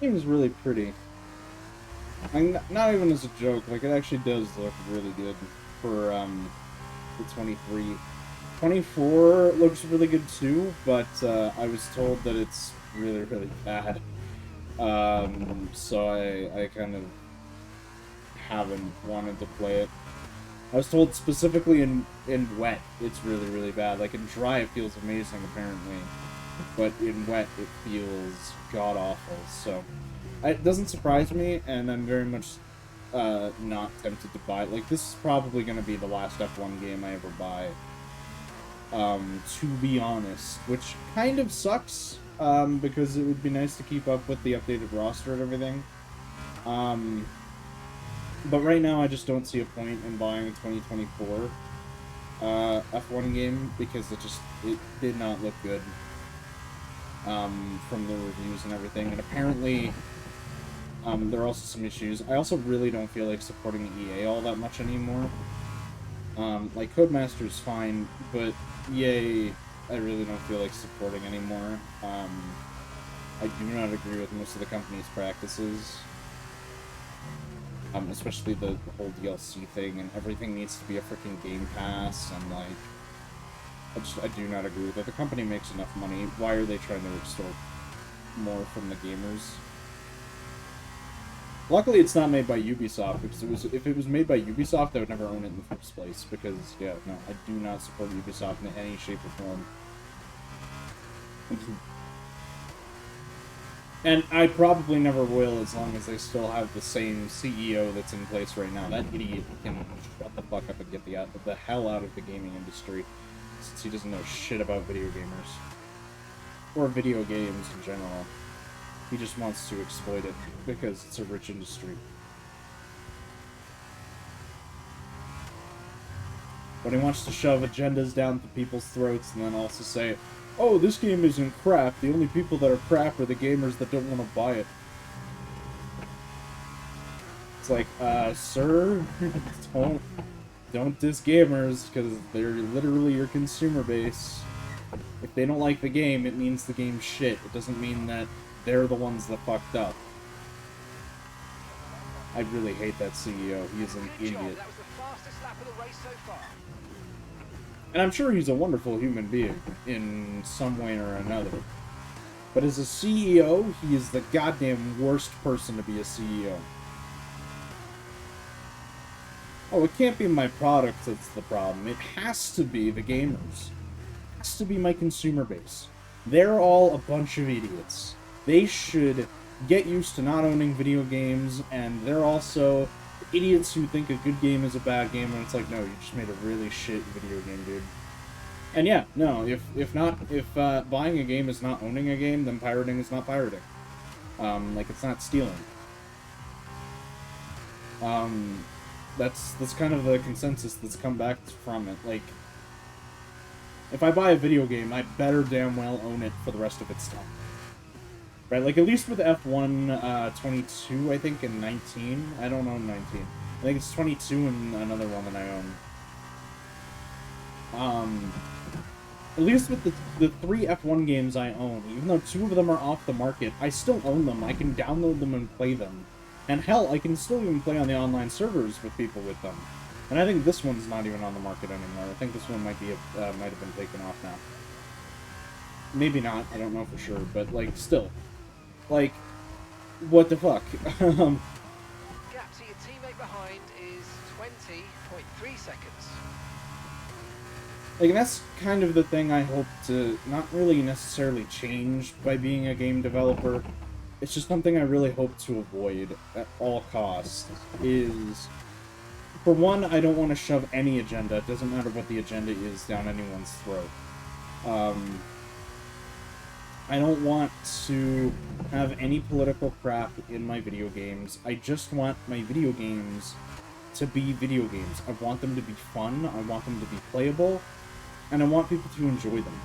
It was really pretty. And not even as a joke, like, it actually does look really good for, the 23. 24 looks really good too, but, I was told that it's really, really bad. So I kind of haven't wanted to play it. I was told specifically in wet, it's really, really bad. Like, in dry, it feels amazing, apparently. But in wet, it feels god-awful, so... It doesn't surprise me, and I'm very much not tempted to buy it. Like, this is probably going to be the last F1 game I ever buy, to be honest. Which kind of sucks, because it would be nice to keep up with the updated roster and everything. But right now, I just don't see a point in buying a 2024 F1 game, because it did not look good. From the reviews and everything, and apparently there are also some issues. I also really don't feel like supporting EA all that much anymore. Like, Codemaster's fine, but EA, I really don't feel like supporting anymore. I do not agree with most of the company's practices. Especially the whole DLC thing, and everything needs to be a freaking Game Pass, and, like, I do not agree with it. The company makes enough money. Why are they trying to extort more from the gamers? Luckily, it's not made by Ubisoft, because if it was made by Ubisoft, I would never own it in the first place, because, yeah, no, I do not support Ubisoft in any shape or form. And I probably never will, as long as they still have the same CEO that's in place right now. That idiot can shut the fuck up and get the hell out of the gaming industry, since he doesn't know shit about video gamers. Or video games in general. He just wants to exploit it, because it's a rich industry. But he wants to shove agendas down people's throats, and then also say, oh, this game isn't crap, the only people that are crap are the gamers that don't want to buy it. It's like, sir, don't diss gamers, because they're literally your consumer base. If they don't like the game, it means the game's shit. It doesn't mean that they're the ones that fucked up. I really hate that CEO. He is an idiot. That was the fastest lap of the race so far. And I'm sure he's a wonderful human being, in some way or another. But as a CEO, he is the goddamn worst person to be a CEO. Oh, it can't be my product that's the problem. It has to be the gamers. It has to be my consumer base. They're all a bunch of idiots. They should get used to not owning video games, and they're also idiots who think a good game is a bad game, and it's like, no, you just made a really shit video game, dude. And yeah, no, if buying a game is not owning a game, then pirating is not pirating. Like, it's not stealing. That's kind of the consensus that's come back from it. Like, if I buy a video game, I better damn well own it for the rest of its time. Right, like, at least with F1 22, I think, and 19. I don't own 19. I think it's 22 and another one that I own. At least with the 3 F1 games I own, even though 2 of them are off the market, I still own them. I can download them and play them. And hell, I can still even play on the online servers with people with them. And I think this one's not even on the market anymore. I think this one might have been taken off now. Maybe not, I don't know for sure, but, like, still. Like, what the fuck? Gap to your teammate behind is 20.3 seconds. Like, that's kind of the thing I hope to not really necessarily change by being a game developer. It's just something I really hope to avoid at all costs, is... For one, I don't want to shove any agenda, it doesn't matter what the agenda is, down anyone's throat. I don't want to have any political crap in my video games. I just want my video games to be video games. I want them to be fun, I want them to be playable, and I want people to enjoy them.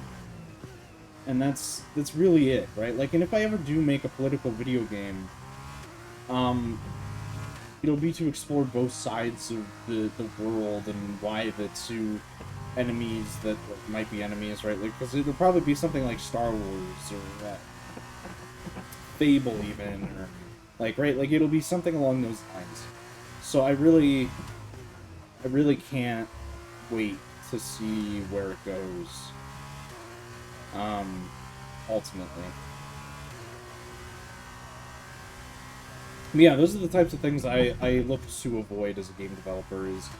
And that's really it, right? Like, and if I ever do make a political video game, it'll be to explore both sides of the world and why the two enemies that might be enemies, right? Like, because it'll probably be something like Star Wars or Fable even, or like, right? Like, it'll be something along those lines. So I really can't wait to see where it goes. Ultimately. But yeah, those are the types of things I look to avoid as a game developer, is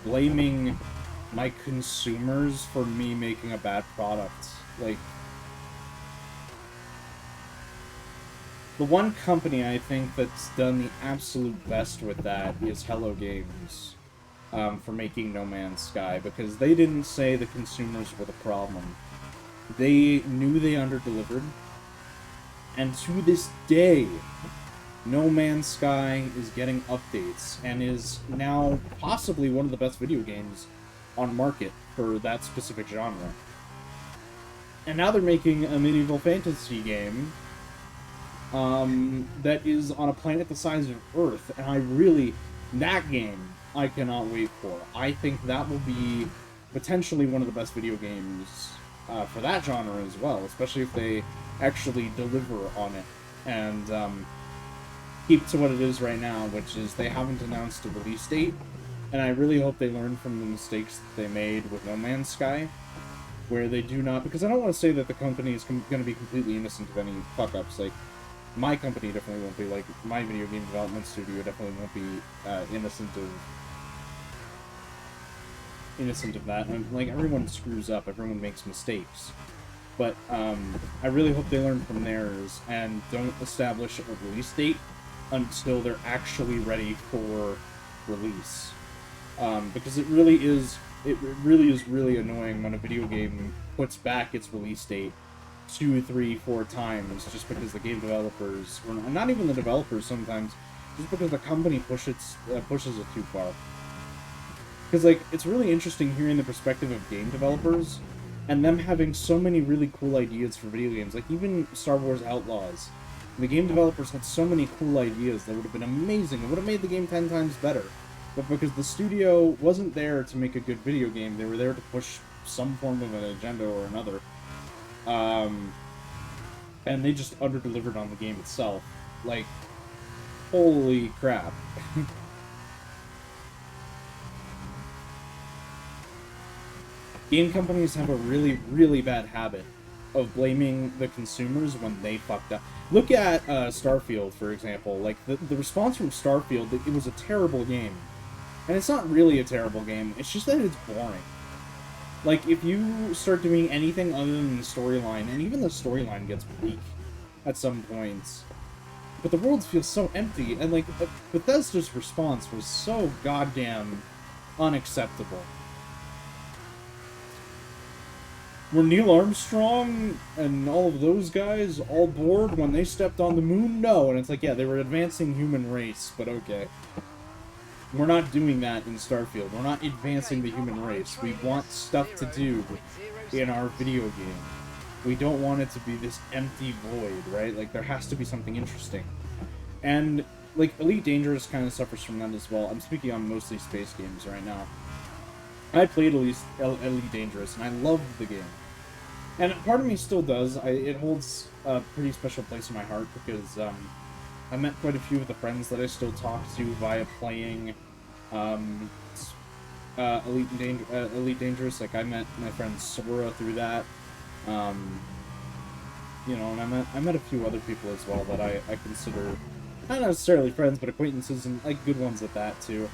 blaming my consumers for me making a bad product. Like, the one company I think that's done the absolute best with that is Hello Games, for making No Man's Sky, because they didn't say the consumers were the problem. They knew they underdelivered, and to this day, No Man's Sky is getting updates, and is now possibly one of the best video games on market for that specific genre. And now they're making a medieval fantasy game that is on a planet the size of Earth, and that game I cannot wait for. I think that will be potentially one of the best video games for that genre as well, especially if they actually deliver on it and keep to what it is right now, which is they haven't announced a release date, and I really hope they learn from the mistakes that they made with No Man's Sky, where they do not, because I don't want to say that the company is going to be completely innocent of any fuck-ups. Like, my company definitely won't be, like, my video game development studio definitely won't be innocent of that. And, like, everyone screws up, everyone makes mistakes. But I really hope they learn from theirs and don't establish a release date until they're actually ready for release. Because it really is really annoying when a video game puts back its release date 2, 3, 4 times just because the game developers, or not even the developers sometimes, just because the company pushes it too far. Because, like, it's really interesting hearing the perspective of game developers and them having so many really cool ideas for video games. Like, even Star Wars Outlaws. The game developers had so many cool ideas that would have been amazing. It would have made the game 10 times better. But because the studio wasn't there to make a good video game, they were there to push some form of an agenda or another. And they just under-delivered on the game itself. Like, holy crap. Game companies have a really, really bad habit of blaming the consumers when they fucked up. Look at Starfield, for example. Like, the response from Starfield, it was a terrible game. And it's not really a terrible game, it's just that it's boring. Like, if you start doing anything other than the storyline, and even the storyline gets weak at some points, but the world feels so empty, and, like, Bethesda's response was so goddamn unacceptable. Were Neil Armstrong and all of those guys all bored when they stepped on the moon? No. And it's like, yeah, they were advancing human race, but okay. We're not doing that in Starfield. We're not advancing the human race. We want stuff to do in our video game. We don't want it to be this empty void, right? Like, there has to be something interesting. And, like, Elite Dangerous kind of suffers from that as well. I'm speaking on mostly space games right now. I played Elite Dangerous, and I loved the game. And part of me still does. It holds a pretty special place in my heart because I met quite a few of the friends that I still talk to via playing Elite Dangerous. Like, I met my friend Sora through that. You know, and I met a few other people as well that I consider not necessarily friends, but acquaintances, and like good ones at that too.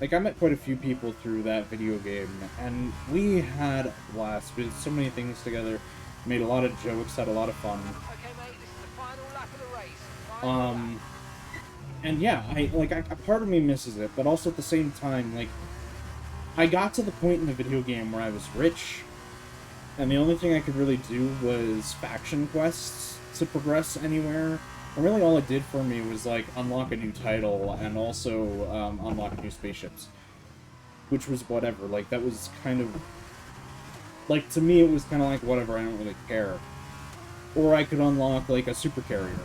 Like, I met quite a few people through that video game, and we had a blast. We did so many things together, made a lot of jokes, had a lot of fun. Okay, mate, this is the final lap of the race. Final lap. And yeah, a part of me misses it, but also at the same time, like, I got to the point in the video game where I was rich, and the only thing I could really do was faction quests to progress anywhere. And really all it did for me was, like, unlock a new title and also unlock new spaceships. Which was whatever. Like, that was kind of... Like, to me, it was kind of like, whatever, I don't really care. Or I could unlock, like, a super carrier.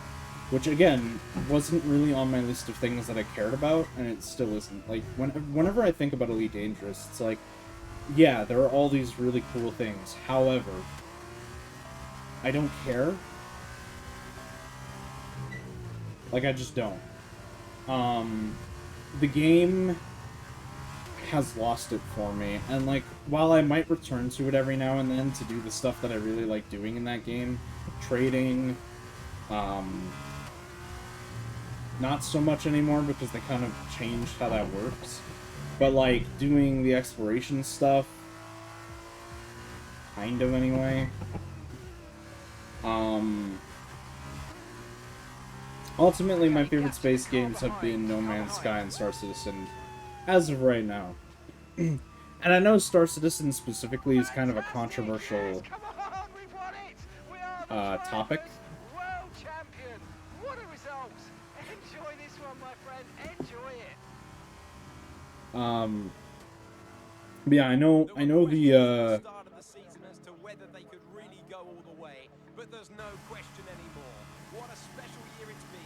Which, again, wasn't really on my list of things that I cared about, and it still isn't. Like, whenever I think about Elite Dangerous, it's like, yeah, there are all these really cool things. However, I don't care. Like, I just don't. The game has lost it for me, and, like, while I might return to it every now and then to do the stuff that I really like doing in that game, trading, not so much anymore because they kind of changed how that works, but, like, doing the exploration stuff, kind of anyway, ultimately, my favorite space games have been No Man's Sky and Star Citizen, as of right now. And I know Star Citizen specifically is kind of a controversial topic. World champion! What a result! Enjoy this one, my friend. Enjoy it. But yeah, I know the Start of the season as to whether they could really go all the way, but there's no question anymore. What a special year it's been,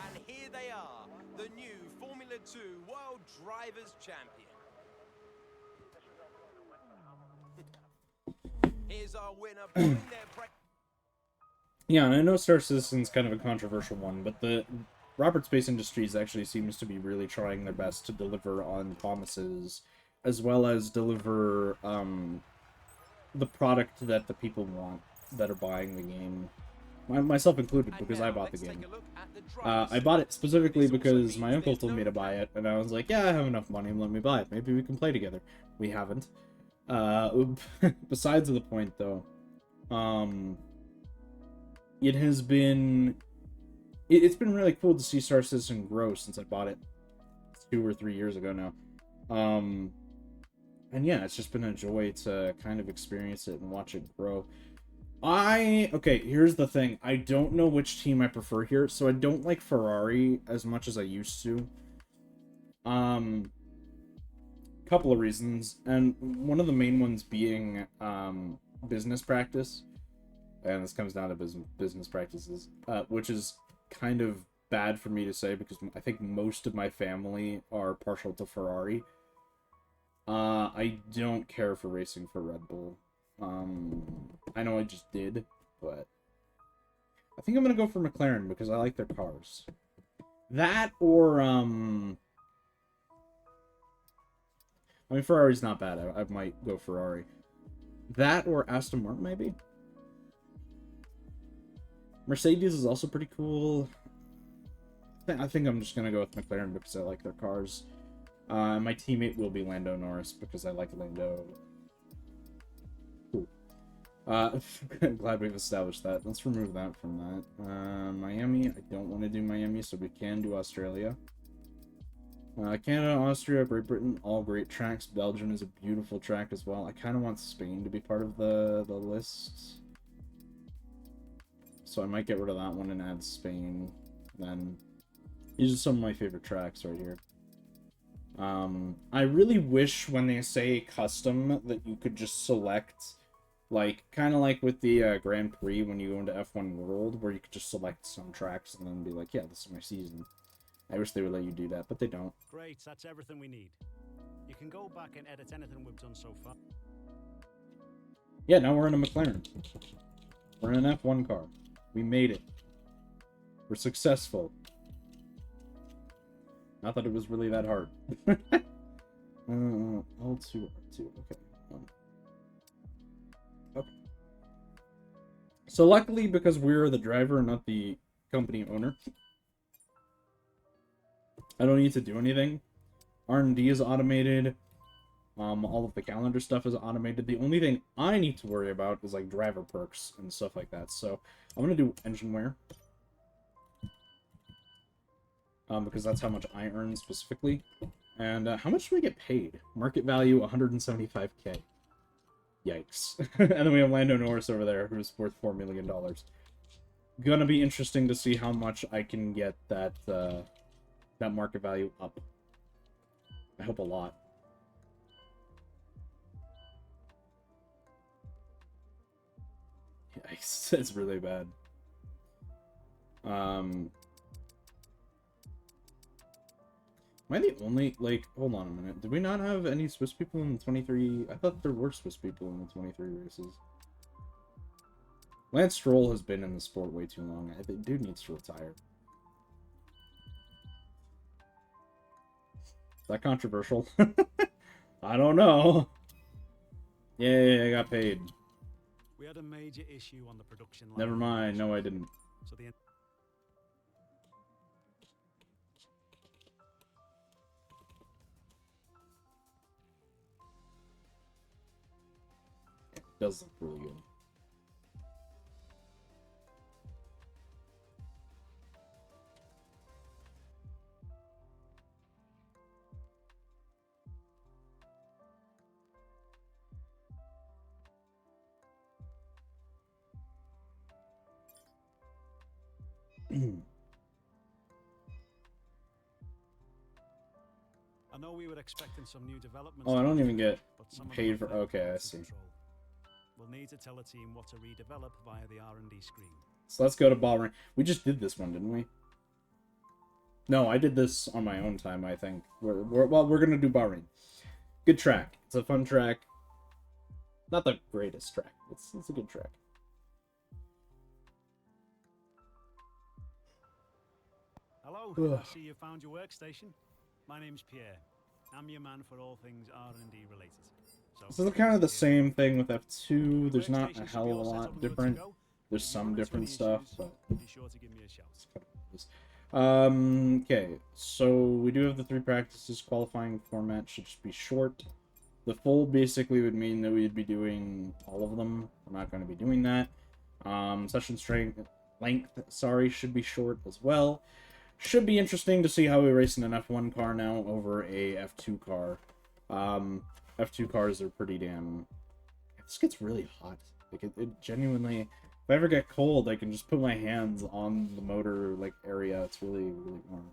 and here they are, the new Formula 2 World Drivers' Champion. Here's our winner pulling their break. Yeah, and I know Star Citizen's kind of a controversial one, but the Robert Space Industries actually seems to be really trying their best to deliver on promises, as well as deliver the product that the people want that are buying the game. Myself included, because I bought the game. I bought it specifically because my uncle told me to buy it, and I was like, yeah, I have enough money, let me buy it. Maybe we can play together. We haven't. Besides the point, though, it has been... It's been really cool to see Star Citizen grow since I bought it 2 or 3 years ago now. And yeah, it's just been a joy to kind of experience it and watch it grow. Okay, here's the thing. I don't know which team I prefer here, so I don't like Ferrari as much as I used to. Couple of reasons, and one of the main ones being business practice. And this comes down to business practices, which is kind of bad for me to say because I think most of my family are partial to Ferrari. I don't care for racing for Red Bull. I know I just did, but I think I'm gonna go for McLaren because I like their cars. That or I mean, Ferrari's not bad. I might go Ferrari. That or Aston Martin, maybe. Mercedes is also pretty cool. I think I'm just gonna go with McLaren because I like their cars. My teammate will be Lando Norris because I like Lando. Cool. Glad we've established that. Let's remove that from that. Miami, I don't want to do Miami, so we can do Australia. Canada, Austria, Great Britain, all great tracks. Belgium is a beautiful track as well. I kind of want Spain to be part of the list. So I might get rid of that one and add Spain. Then these are some of my favorite tracks right here. I really wish when they say custom that you could just select, like, kind of like with the Grand Prix when you go into F1 World, where you could just select some tracks and then be like, yeah, this is my season. I wish they would let you do that, but they don't. Great, that's everything we need. You can go back and edit anything we've done so far. Yeah, now we're in a McLaren. We're in an F1 car. We made it. We're successful. Not that it was really that hard. L2, R2, okay. Okay. So luckily, because we're the driver and not the company owner, I don't need to do anything. R&D is automated. All of the calendar stuff is automated. The only thing I need to worry about is like driver perks and stuff like that. So I'm gonna do engine wear. Because that's how much I earn specifically. And how much do we get paid? Market value 175k. Yikes. And then we have Lando Norris over there, who's worth $4 million. Gonna be interesting to see how much I can get that that market value up. I hope a lot. Yikes, it's really bad. Am I the only, like, hold on a minute. Did we not have any Swiss people in the 23? I thought there were Swiss people in the 23 races. Lance Stroll has been in the sport way too long. I think dude needs to retire. Is that controversial? I don't know. Yay, I got paid. We had a major issue on the production line. Never mind. No, I didn't. So the It does look really good. I know we were expecting some new developments. Oh, I don't even get but some of them paid have for. failed Okay, I to see. control. We'll need to tell a team what to redevelop via the R&D screen. So let's go to Bahrain. We just did this one, didn't we? No, I did this on my own time, I think. We're gonna do Bahrain. Good track. It's a fun track. Not the greatest track. It's a good track. Hello, I see you found your workstation. My name's Pierre. I'm your man for all things R&D related. So This is kind of the same thing with F2. There's not a hell of a lot different. There's some different stuff, but be sure to give me a shout. Okay, so we do have the 3 practices. Qualifying format should just be short. The full basically would mean that we'd be doing all of them. We're not going to be doing that. Session length, sorry, should be short as well. Should be interesting to see how we race in an F1 car now over a F2 car. F2 cars are pretty damn... This gets really hot. Like, it genuinely... If I ever get cold, I can just put my hands on the motor, like, area. It's really, really warm.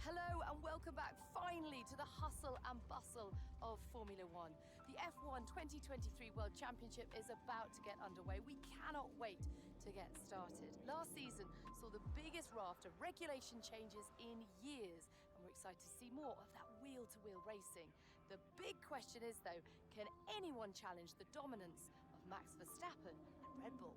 Hello and welcome back finally to the hustle and bustle of Formula One. The F1 2023 World Championship is about to get underway. We cannot wait to get started. Last season saw the biggest raft of regulation changes in years, and we're excited to see more of that wheel-to-wheel racing. The big question is, though, can anyone challenge the dominance of Max Verstappen and Red Bull?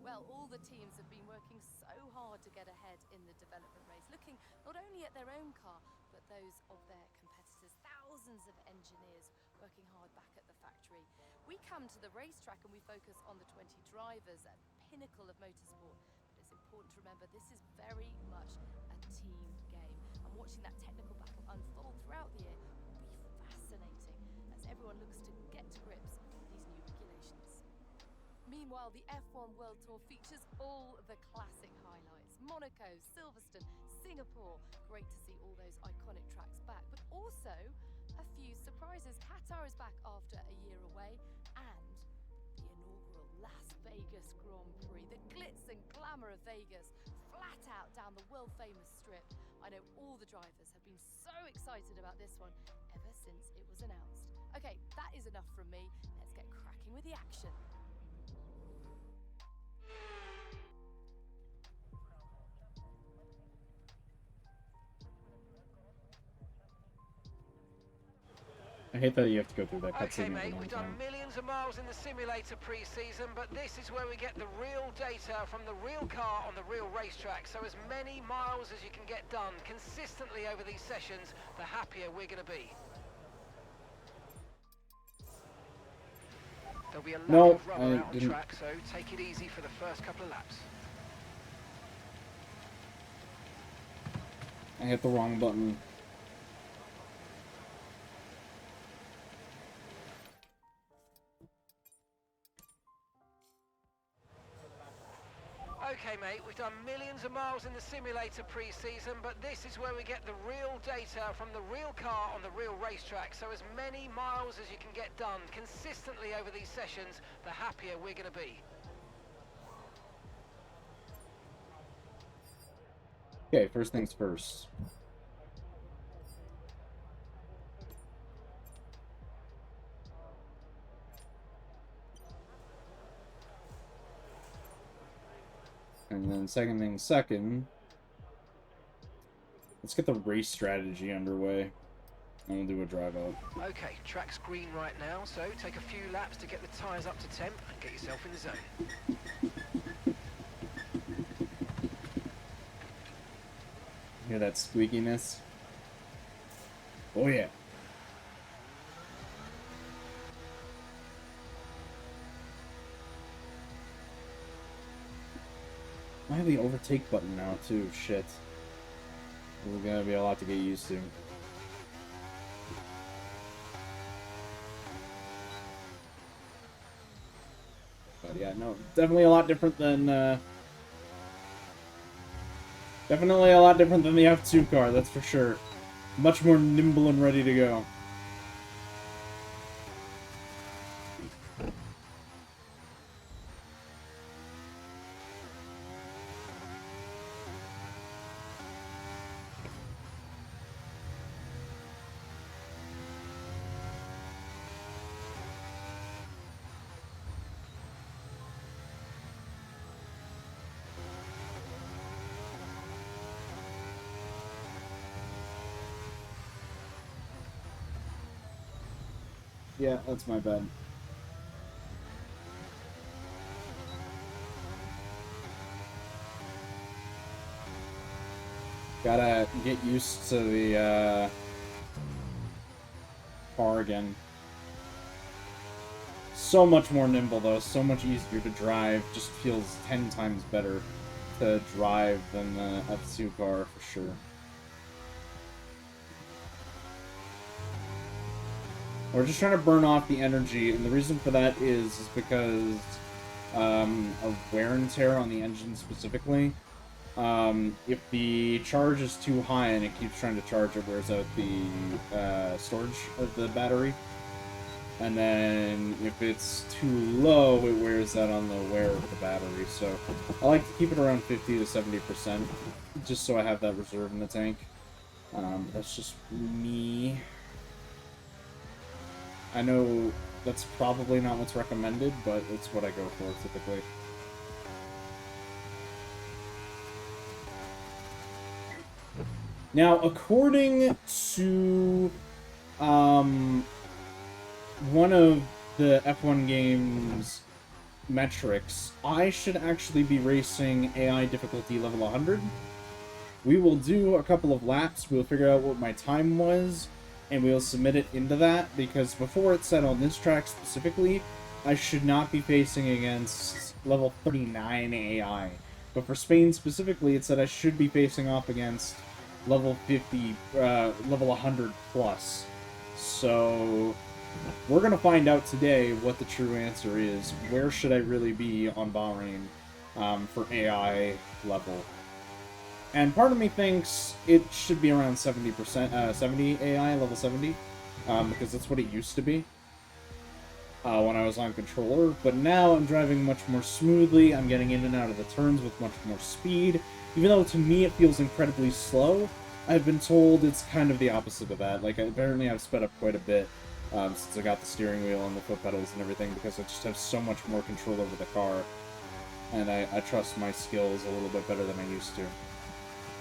Well, all the teams have been working so hard to get ahead in the development race, looking not only at their own car, but those of their competitors. Thousands of engineers working hard back at the factory. We come to the racetrack and we focus on the 20 drivers, a pinnacle of motorsport. But it's important to remember this is very much a team game. And watching that technical battle unfold throughout the year will be fascinating as everyone looks to get to grips with these new regulations. Meanwhile, the F1 World Tour features all the classic highlights. Monaco, Silverstone, Singapore. Great to see all those iconic tracks back, but also a few surprises. Qatar is back after a year away, and the inaugural Las Vegas Grand Prix. The glitz and glamour of Vegas, flat out down the world-famous strip. I know all the drivers have been so excited about this one ever since it was announced. Okay, that is enough from me. Let's get cracking with the action. I hate that you have to go through that Okay, cutscene mate, every we've time. done millions of miles in the simulator pre-season, but this is where we get the real data from the real car on the real racetrack. So as many miles as you can get done consistently over these sessions, the happier we're going to be. There'll be a lack No, of rubber I out on didn't. track, so take it easy for the first couple of laps. I hit the wrong button. Okay, mate, we've done millions of miles in the simulator pre-season, but this is where we get the real data from the real car on the real racetrack. So as many miles as you can get done consistently over these sessions, the happier we're going to be. Okay, first things first. And then second thing second, let's get the race strategy underway. And we'll do a drive out. Okay, track's green right now, so take a few laps to get the tyres up to temp and get yourself in the zone. Hear that squeakiness? Oh yeah. I have the overtake button now too, shit. There's gonna be a lot to get used to. But yeah, no, definitely a lot different than definitely a lot different than the F2 car, that's for sure. Much more nimble and ready to go. Yeah, that's my bad. Gotta get used to the car again. So much more nimble though, so much easier to drive. Just feels 10 times better to drive than the F2 car for sure. We're just trying to burn off the energy, and the reason for that is because of wear and tear on the engine specifically. If the charge is too high and it keeps trying to charge, it wears out the storage of the battery. And then if it's too low, it wears out on the wear of the battery. So I like to keep it around 50 to 70%, just so I have that reserve in the tank. That's just me. I know that's probably not what's recommended, but it's what I go for typically. Now, according to one of the F1 game's metrics, I should actually be racing AI difficulty level 100. We will do a couple of laps, we'll figure out what my time was, and we'll submit it into that, because before it said on this track specifically, I should not be facing against level 39 AI. But for Spain specifically, it said I should be facing off against level 50, level 100 plus. So we're gonna find out today what the true answer is. Where should I really be on Bahrain for AI level? And part of me thinks it should be around 70%, 70 AI, level 70, because that's what it used to be when I was on controller. But now I'm driving much more smoothly. I'm getting in and out of the turns with much more speed. Even though to me it feels incredibly slow, I've been told it's kind of the opposite of that. Like, apparently I've sped up quite a bit since I got the steering wheel and the foot pedals and everything, because I just have so much more control over the car. And I trust my skills a little bit better than I used to.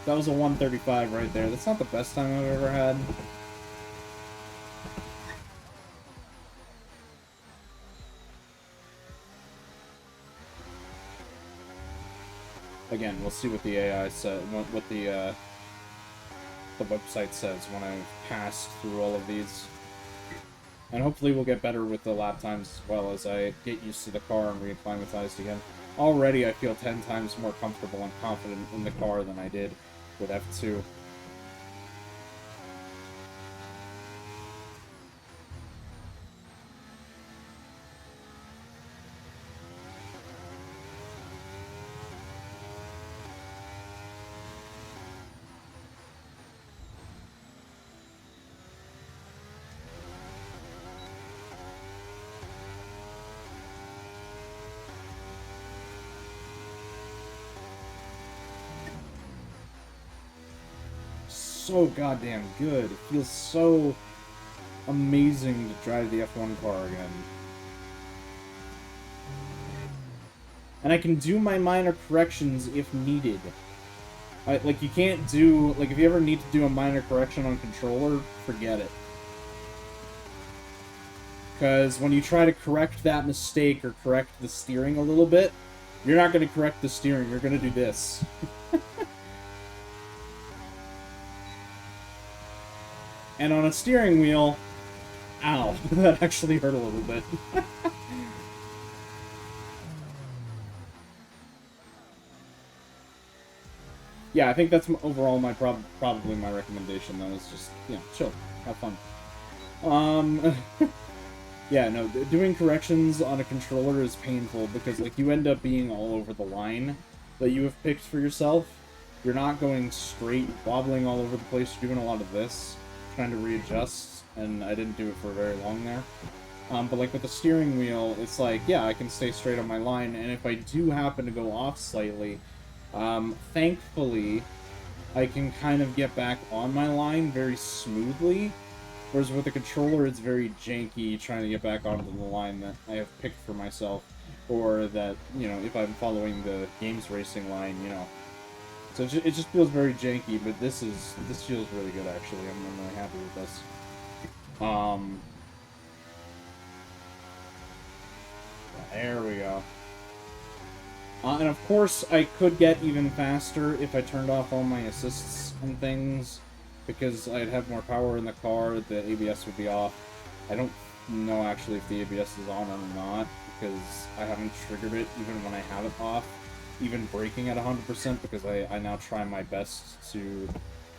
That was a 135 right there. That's not the best time I've ever had. again, we'll see what the AI says, what the website says when I've passed through all of these. And hopefully we'll get better with the lap times as well as I get used to the car and reacclimatized again. Already I feel 10 times more comfortable and confident in the car than I did with F2. So goddamn good. It feels so amazing to drive the F1 car again. And I can do my minor corrections if needed. Like, you can't do... Like, if you ever need to do a minor correction on controller, forget it. Because when you try to correct that mistake or correct the steering a little bit, you're not going to correct the steering, you're going to do this. And on a steering wheel, ow, that actually hurt a little bit. Yeah, I think that's overall my probably my recommendation, though, is just, you know, chill, have fun. Yeah, no, doing corrections on a controller is painful because, like, you end up being all over the line that you have picked for yourself. You're not going straight, wobbling all over the place, you're doing a lot of this, trying to readjust, and I didn't do it for very long there. But like with the steering wheel, it's like, yeah, I can stay straight on my line, and if I do happen to go off slightly, thankfully, I can kind of get back on my line very smoothly, whereas with the controller, it's very janky trying to get back onto the line that I have picked for myself, or that, you know, if I'm following the games racing line, you know. So it just feels very janky, but this feels really good, actually. I'm really happy with this. There we go. And of course, I could get even faster if I turned off all my assists and things, because I'd have more power in the car, the ABS would be off. I don't know, actually, if the ABS is on or not, because I haven't triggered it even when I have it off. Even braking at 100%, because I now try my best to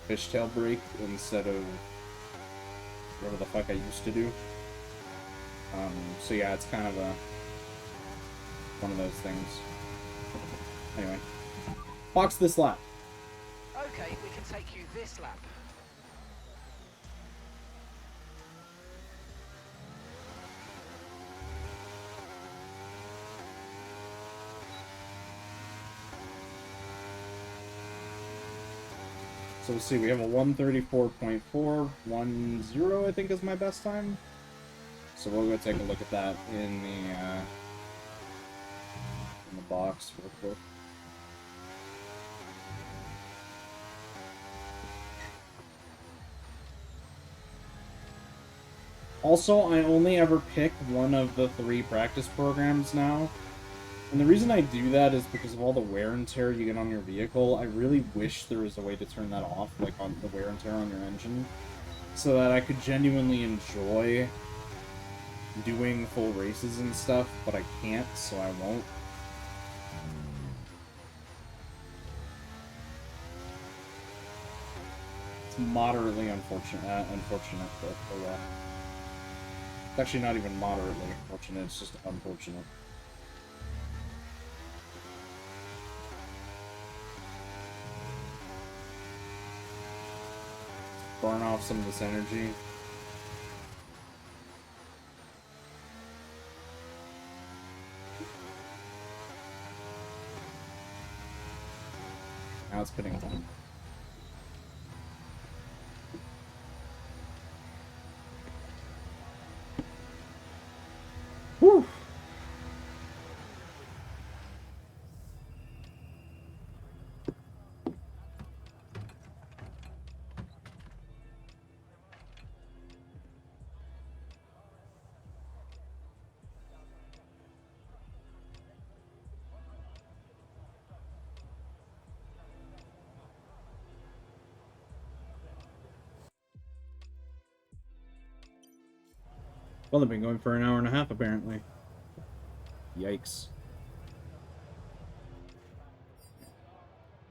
fishtail brake instead of whatever the fuck I used to do. So yeah, it's kind of one of those things. Anyway, box this lap. Okay, we can take you this lap. So we'll see, we have a 134.410, I think is my best time. So we'll go take a look at that in the box real quick. Also, I only ever pick one of the 3 practice programs now. And the reason I do that is because of all the wear and tear you get on your vehicle. I really wish there was a way to turn that off, like on the wear and tear on your engine, so that I could genuinely enjoy doing full races and stuff, but I can't, so I won't. It's moderately unfortunate, but oh well. It's actually not even moderately unfortunate, it's just unfortunate. Burn off some of this energy. Now it's spinning time. Whew! Well, they've been going for an hour and a half, apparently. Yikes.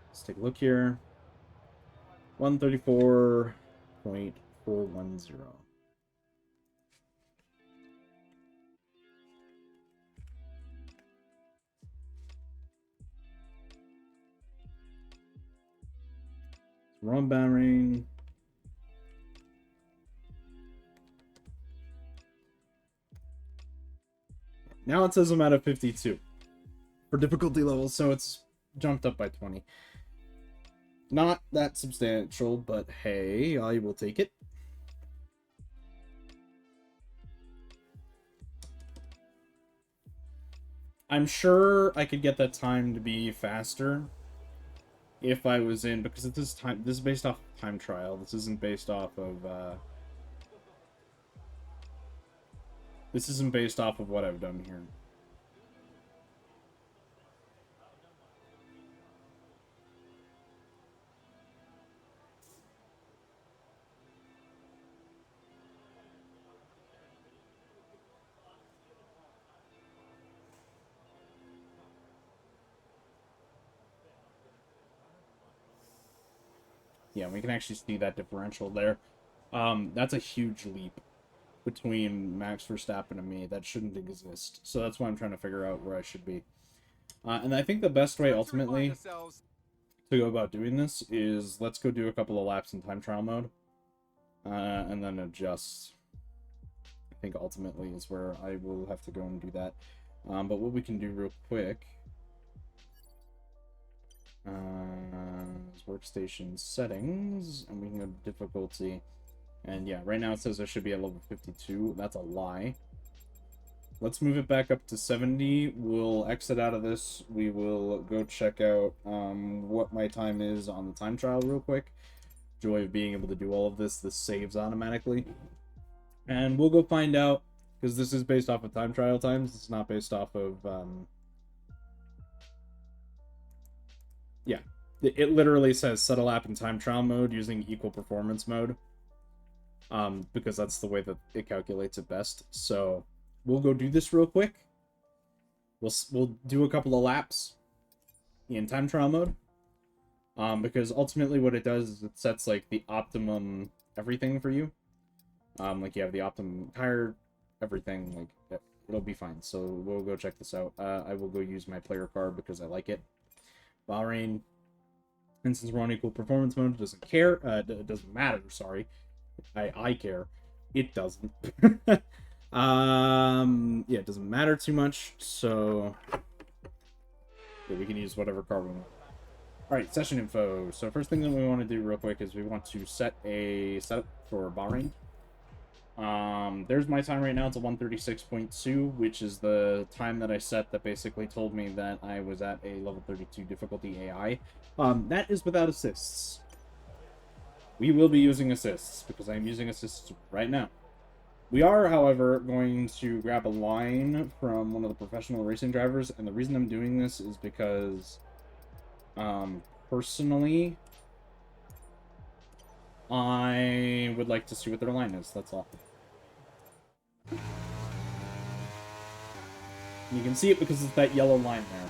Let's take a look here. 134.410. Run battering. Now it says I'm at a 52 for difficulty level, so it's jumped up by 20. Not that substantial, but hey, I will take it. I'm sure I could get that time to be faster if I was in, because this is based off time trial. This isn't based off of what I've done here. Yeah, we can actually see that differential there. That's a huge leap between Max Verstappen and me. That shouldn't exist. So that's why I'm trying to figure out where I should be. And I think the best way, ultimately, to go about doing this is let's go do a couple of laps in time trial mode. And then adjust. I think ultimately is where I will have to go and do that. But what we can do real quick... workstation settings, and we can go to difficulty, and yeah, right now it says I should be at level 52. That's a lie. Let's move it back up to 70. We'll exit out of this. We will go check out what my time is on the time trial real quick. Joy of being able to do all of this. This saves automatically, and we'll go find out, because this is based off of time trial times. It's not based off of yeah, it literally says set a lap in time trial mode using equal performance mode, because that's the way that it calculates it best. So we'll go do this real quick. We'll do a couple of laps in time trial mode, because ultimately what it does is it sets like the optimum everything for you. Like you have the optimum tire, everything, like it'll be fine. So we'll go check this out. I will go use my player card because I like it. Bahrain, and since we're on equal performance mode, it doesn't care. It doesn't matter. Sorry, I care. It doesn't. Yeah, it doesn't matter too much. So yeah, we can use whatever car we want. All right, session info. So first thing that we want to do real quick is we want to set a setup for Bahrain. There's my time right now. It's a 136.2, which is the time that I set that basically told me that I was at a level 32 difficulty AI. That is without assists. We will be using assists, because I'm using assists right now. We are, however, going to grab a line from one of the professional racing drivers, and the reason I'm doing this is because, personally, I would like to see what their line is, that's all. You can see it because it's that yellow line there.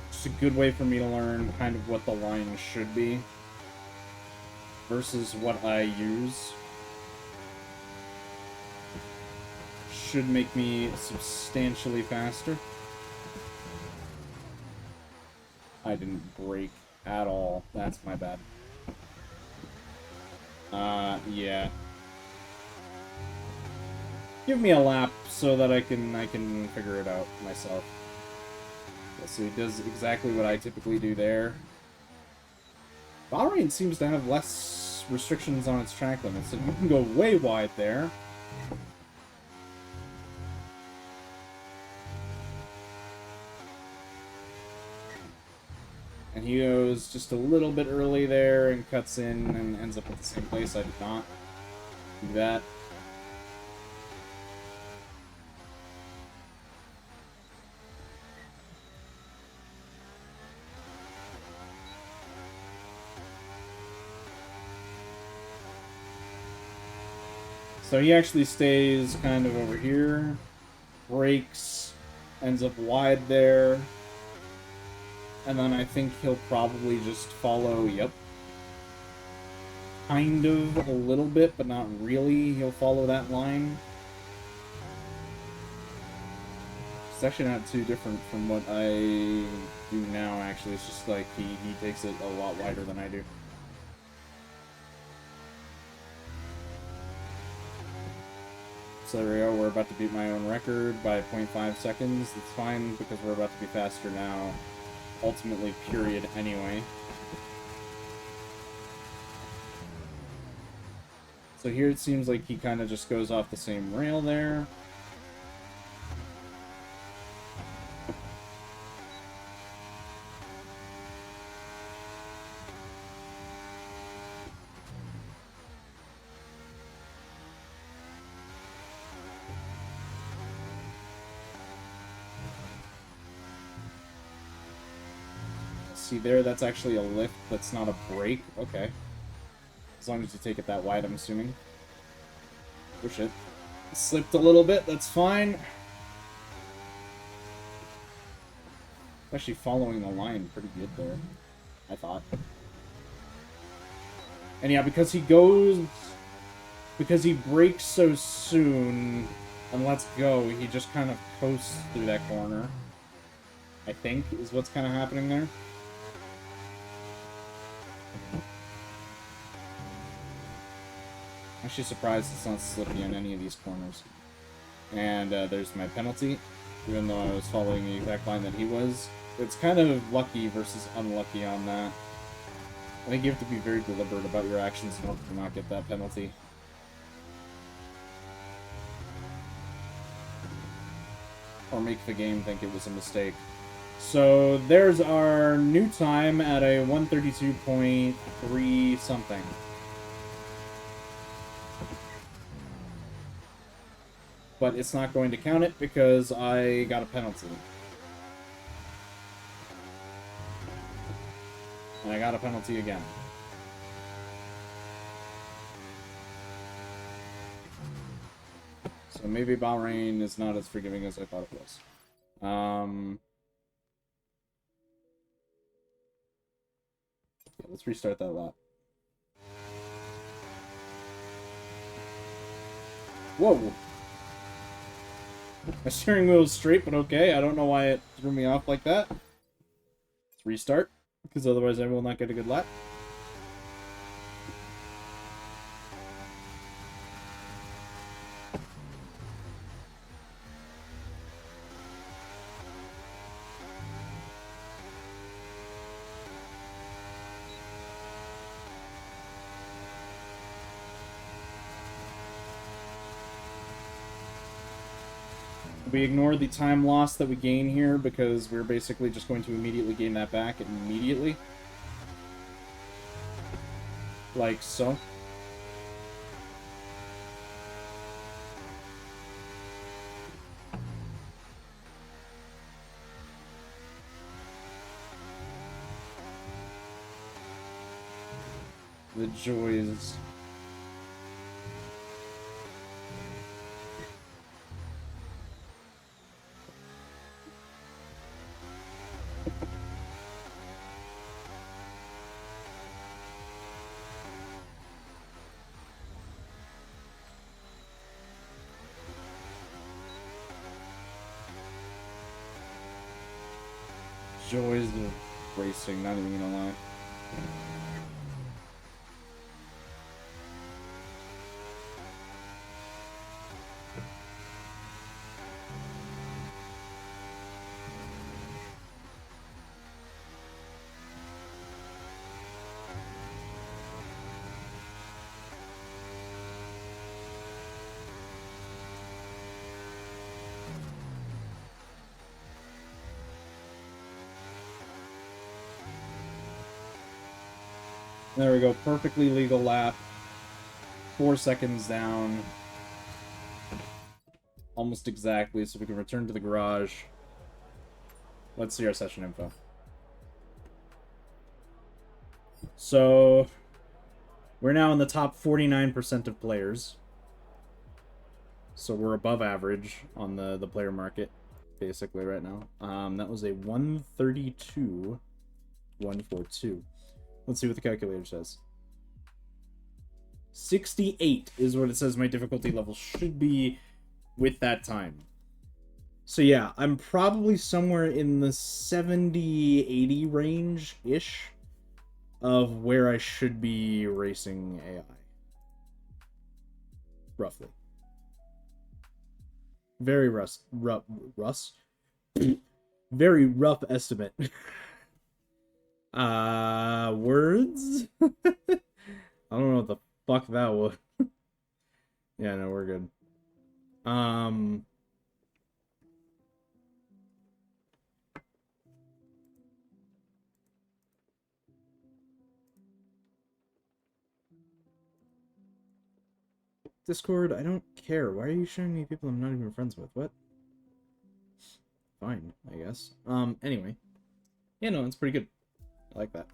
It's a good way for me to learn kind of what the line should be versus what I use. Should make me substantially faster. I didn't brake at all. That's my bad. Yeah. Give me a lap so that I can figure it out myself. Yeah, so he does exactly what I typically do there. Bahrain seems to have less restrictions on its track limits, so you can go way wide there. And he goes just a little bit early there and cuts in and ends up at the same place. I did not do that. So he actually stays kind of over here, brakes, ends up wide there, and then I think he'll probably just follow, yep, kind of a little bit, but not really. He'll follow that line. It's actually not too different from what I do now, actually. It's just like he takes it a lot wider than I do. So there we go, we're about to beat my own record by 0.5 seconds. That's fine, because we're about to be faster now. Ultimately, period, anyway. So here it seems like he kind of just goes off the same rail there. See there, that's actually a lift, that's not a brake. Okay. As long as you take it that wide, I'm assuming. Oh shit. Slipped a little bit, that's fine. Actually following the line pretty good there, I thought. And yeah, because he brakes so soon and lets go, he just kind of coasts through that corner. I think, is what's kind of happening there. Actually surprised it's not slippy in any of these corners. And there's my penalty, even though I was following the exact line that he was. It's kind of lucky versus unlucky on that. I think you have to be very deliberate about your actions in order to not get that penalty. Or make the game think it was a mistake. So there's our new time at a 132.3 something. But it's not going to count it because I got a penalty. And I got a penalty again. So maybe Bahrain is not as forgiving as I thought it was. Let's restart that lap. Whoa! My steering wheel is straight, but okay. I don't know why it threw me off like that. Let's restart, because otherwise I will not get a good lap. We ignore the time loss that we gain here because we're basically just going to immediately gain that back immediately. Like so. The joys. Joys of racing, not even gonna lie. There we go, perfectly legal lap. 4 seconds down. Almost exactly, so we can return to the garage. Let's see our session info. So, we're now in the top 49% of players. So we're above average on the player market, basically, right now. That was a 132, 142. Let's see what the calculator says. 68 is what it says my difficulty level should be with that time. So yeah, I'm probably somewhere in the 70-80 range-ish of where I should be racing AI. Roughly. Very very rough estimate. Words? I don't know what the fuck that was. Yeah, no, we're good. Discord, I don't care. Why are you showing me people I'm not even friends with? What? Fine, I guess. Anyway. Yeah, no, it's pretty good. I like that.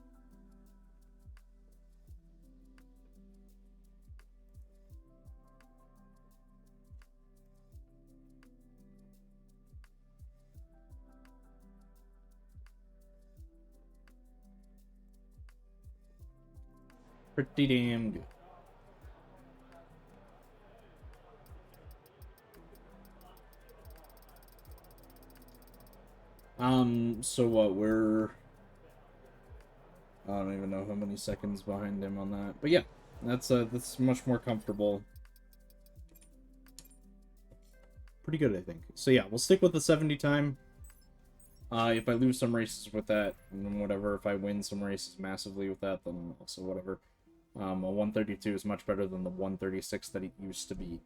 Pretty damn good. So what, we're... I don't even know how many seconds behind him on that. But yeah, that's much more comfortable. Pretty good, I think. So yeah, we'll stick with the 70 time. If I lose some races with that, and whatever, if I win some races massively with that, then also whatever. A 132 is much better than the 136 that it used to be.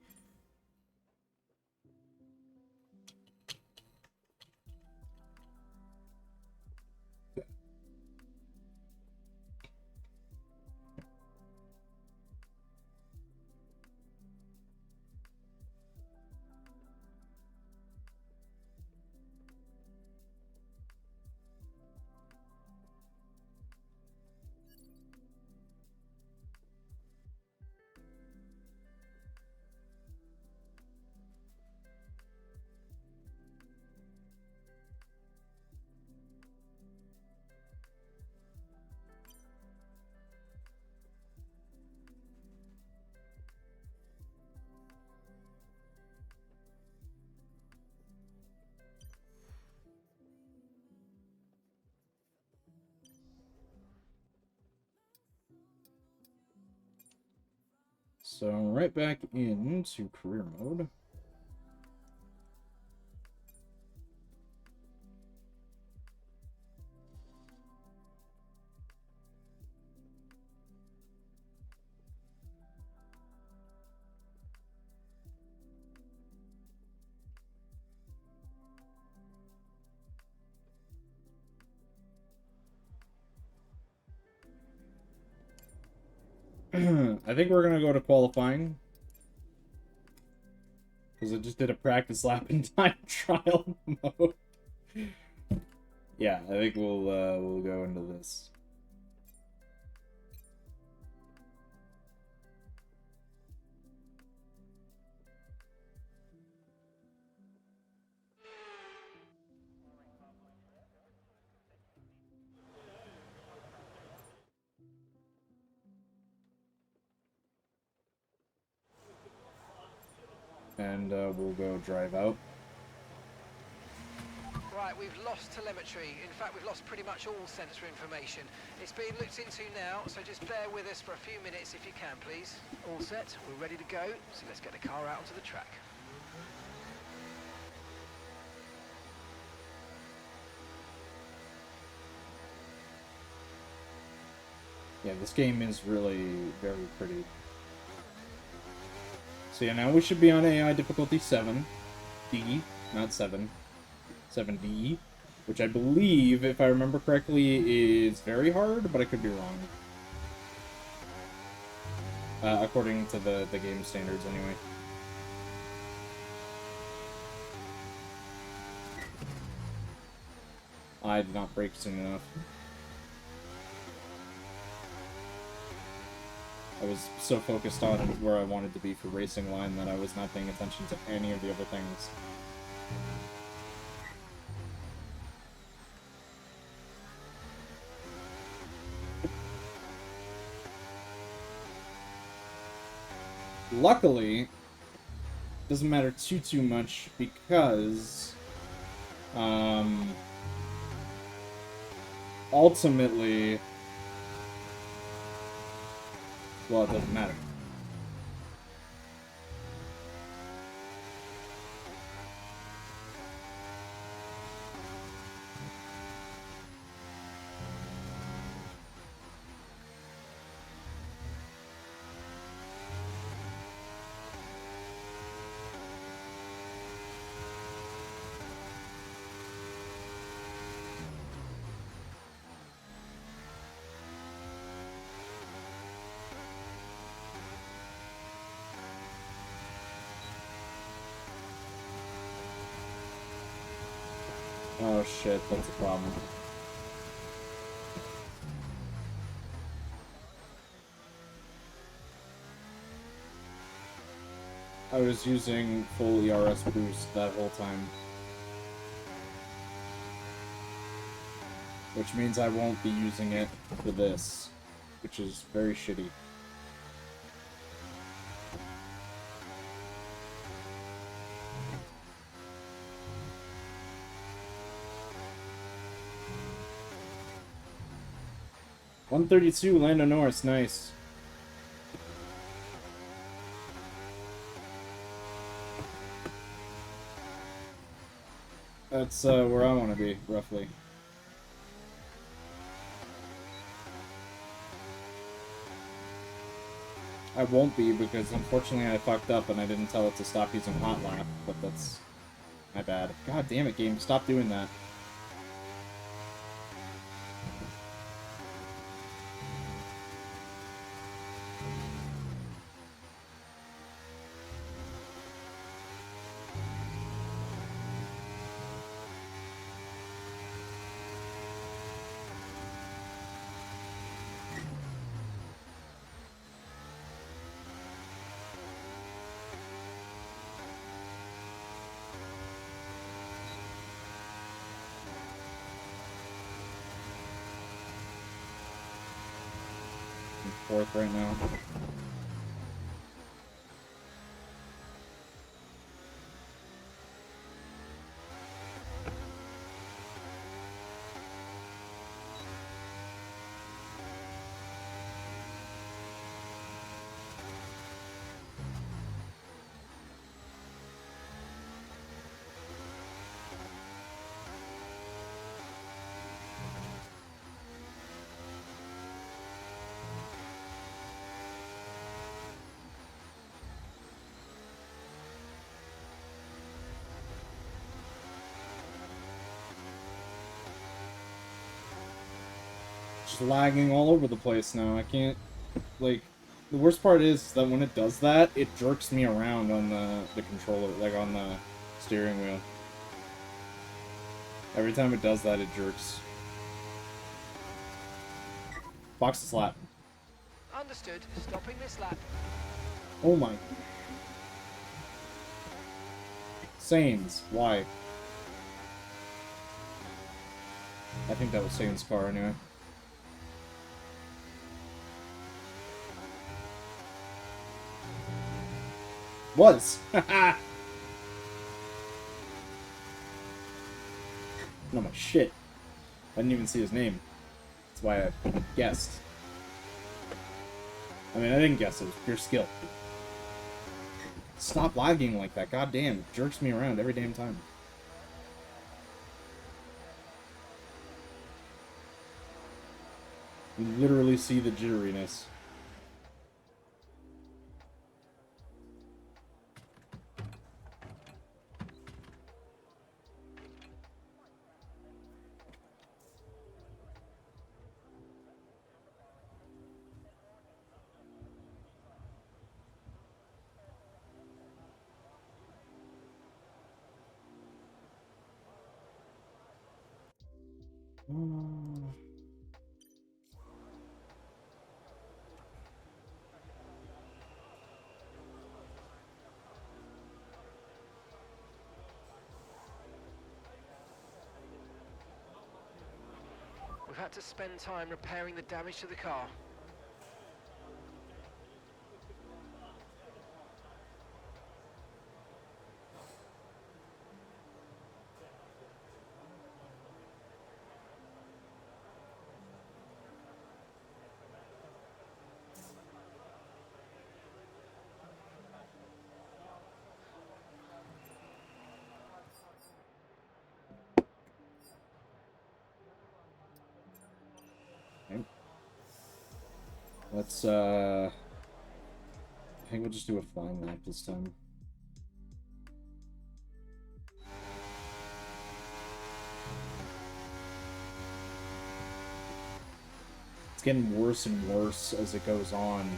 So right back into career mode. I think we're gonna go to qualifying. Because I just did a practice lap in time trial mode. Yeah, I think we'll go into this. And we'll go drive out. Right, we've lost telemetry. In fact, we've lost pretty much all sensor information. It's being looked into now, so just bear with us for a few minutes if you can, please. All set, we're ready to go, so let's get the car out onto the track. Yeah, this game is really very pretty. So yeah, now we should be on AI difficulty 7. D, not 7. 7D, which I believe, if I remember correctly, is very hard, but I could be wrong. According to the game standards, anyway. I did not brake soon enough. I was so focused on where I wanted to be for racing line that I was not paying attention to any of the other things. Luckily, doesn't matter too much because ultimately, well, it doesn't matter. Oh shit, that's a problem. I was using full ERS boost that whole time. Which means I won't be using it for this, which is very shitty. $132, Lando Norris, nice. That's where I want to be, roughly. I won't be because unfortunately I fucked up and I didn't tell it to stop using hot lap, but that's my bad. God damn it, game, stop doing that. I'm 4th right now. Just lagging all over the place now. I can't, like, the worst part is that when it does that, it jerks me around on the controller, like on the steering wheel. Every time it does that, it jerks. Box this lap. Understood. Stopping this lap. Oh my. Sainz, why? I think that was Sainz' car anyway. Was! Haha! No, my shit. I didn't even see his name. That's why I guessed. I mean, I didn't guess, it was pure skill. Stop lagging like that, goddamn. It jerks me around every damn time. You literally see the jitteriness. had to spend time repairing the damage to the car. Let's, I think we'll just do a flying lap this time. It's getting worse and worse as it goes on.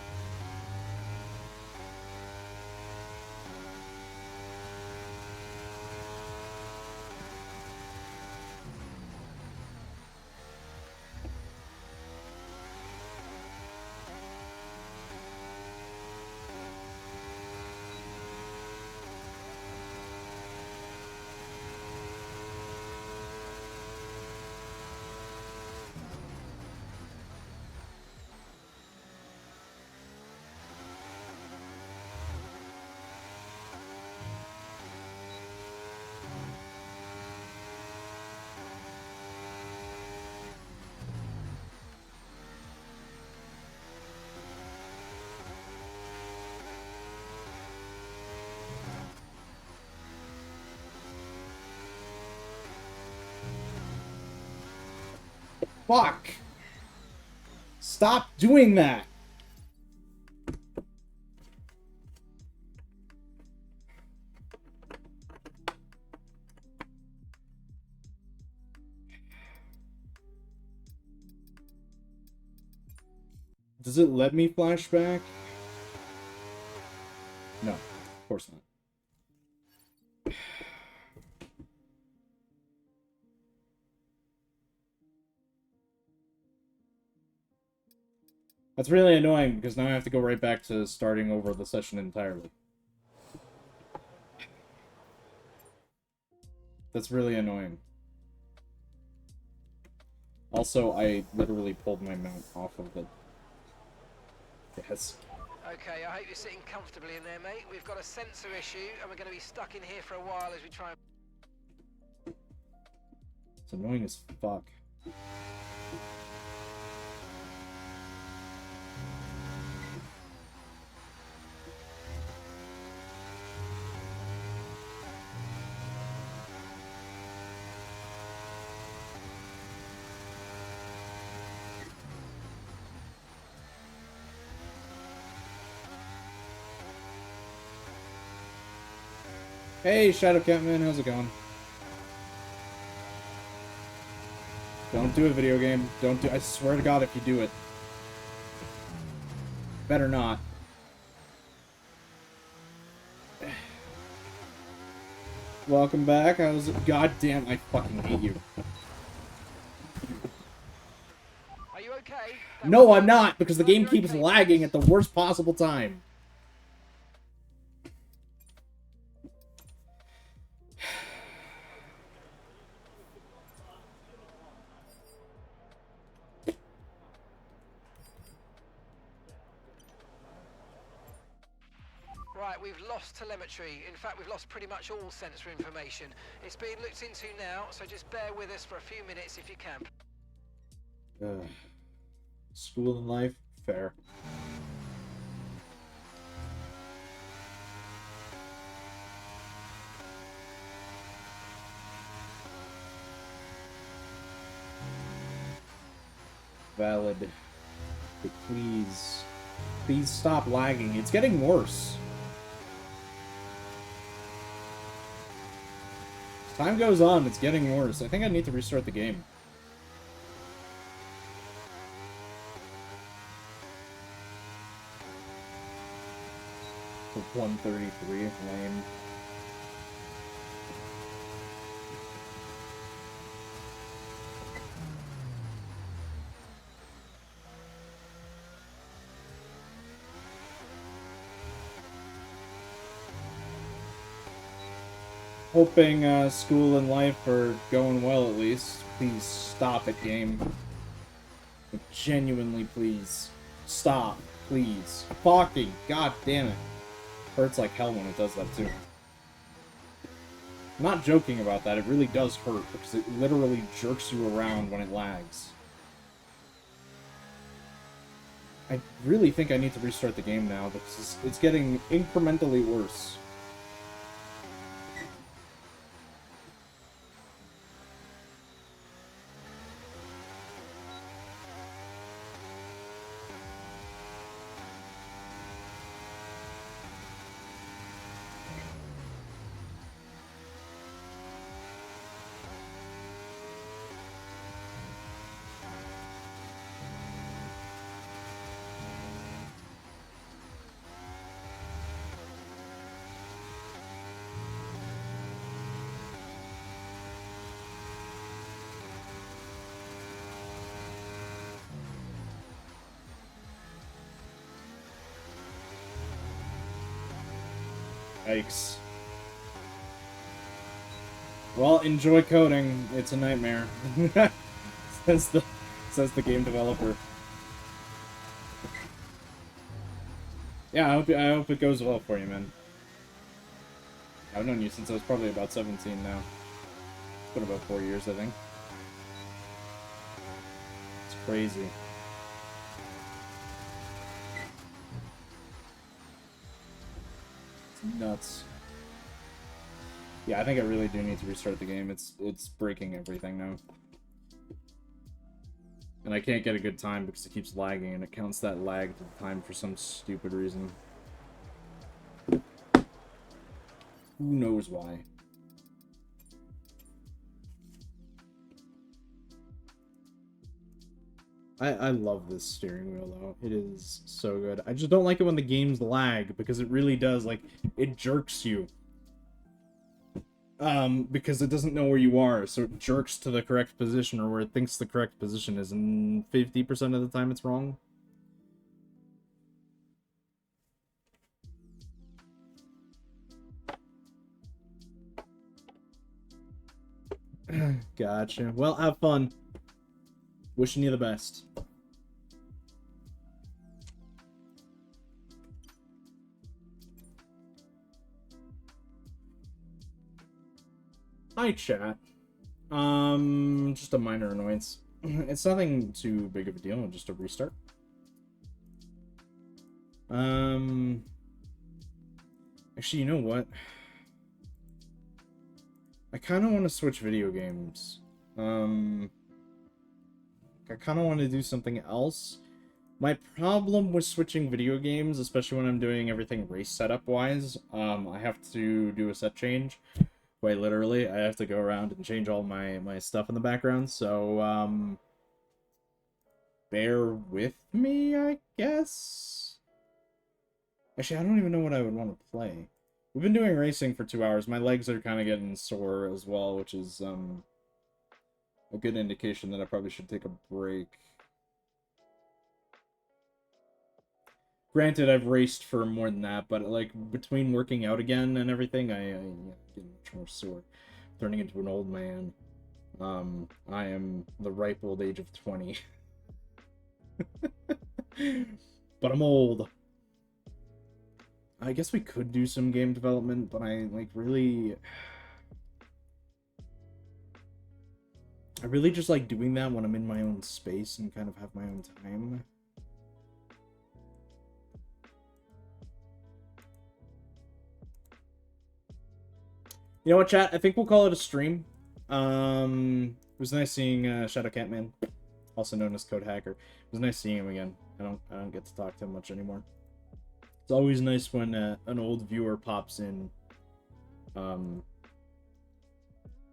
Fuck! Stop doing that! Does it let me flashback? No, of course not. That's really annoying, because now I have to go right back to starting over the session entirely. That's really annoying. Also, I literally pulled my mount off of the... Yes. Okay, I hope you're sitting comfortably in there, mate. We've got a sensor issue, and we're going to be stuck in here for a while as we try and... It's annoying as fuck. Hey, Shadow Catman, how's it going? Don't do a video game. Don't do... I swear to God if you do it. Better not. Welcome back. How's it? God damn, I fucking hate you. Are you okay? No, I'm not, because the game keeps lagging at the worst possible time. Right, we've lost telemetry. In fact, we've lost pretty much all sensor information. It's being looked into now, so just bear with us for a few minutes if you can. School and life? Fair. Valid. But please. Please stop lagging. It's getting worse. As time goes on, it's getting worse. I think I need to restart the game. For 133, lame. Hoping school and life are going well at least. Please stop it, game. Genuinely, please. Stop. Please. Fucking god damn it. Hurts like hell when it does that too. I'm not joking about that, it really does hurt, because it literally jerks you around when it lags. I really think I need to restart the game now, because it's getting incrementally worse. Yikes. Well, enjoy coding. It's a nightmare. says the game developer. Yeah, I hope it goes well for you, man. I've known you since I was probably about 17 now. It's been about 4 years, I think. It's crazy. Nuts. Yeah, I think I really do need to restart the game. It's breaking everything now. And I can't get a good time because it keeps lagging, and it counts that lag to the time for some stupid reason. Who knows why? I love this steering wheel, though. It is so good. I just don't like it when the games lag, because it really does, like, it jerks you. Because it doesn't know where you are, so it jerks to the correct position, or where it thinks the correct position is, and 50% of the time it's wrong. Gotcha. Well, have fun. Wishing you the best. Hi, chat. Just a minor annoyance. It's nothing too big of a deal, just a restart. Actually, you know what? I kind of want to switch video games. I kind of want to do something else. My problem with switching video games, especially when I'm doing everything race setup-wise, I have to do a set change. Quite literally, I have to go around and change all my stuff in the background, so, bear with me, I guess? Actually, I don't even know what I would want to play. We've been doing racing for 2 hours. My legs are kind of getting sore as well, which is, a good indication that I probably should take a break. Granted, I've raced for more than that, but, like, between working out again and everything, I get much more sore. Turning into an old man. I am the ripe old age of 20. But I'm old. I guess we could do some game development, but I really just like doing that when I'm in my own space and kind of have my own time. You know what, chat? I think we'll call it a stream. It was nice seeing Shadow Catman, also known as Code Hacker. It was nice seeing him again. I don't get to talk to him much anymore. It's always nice when an old viewer pops in.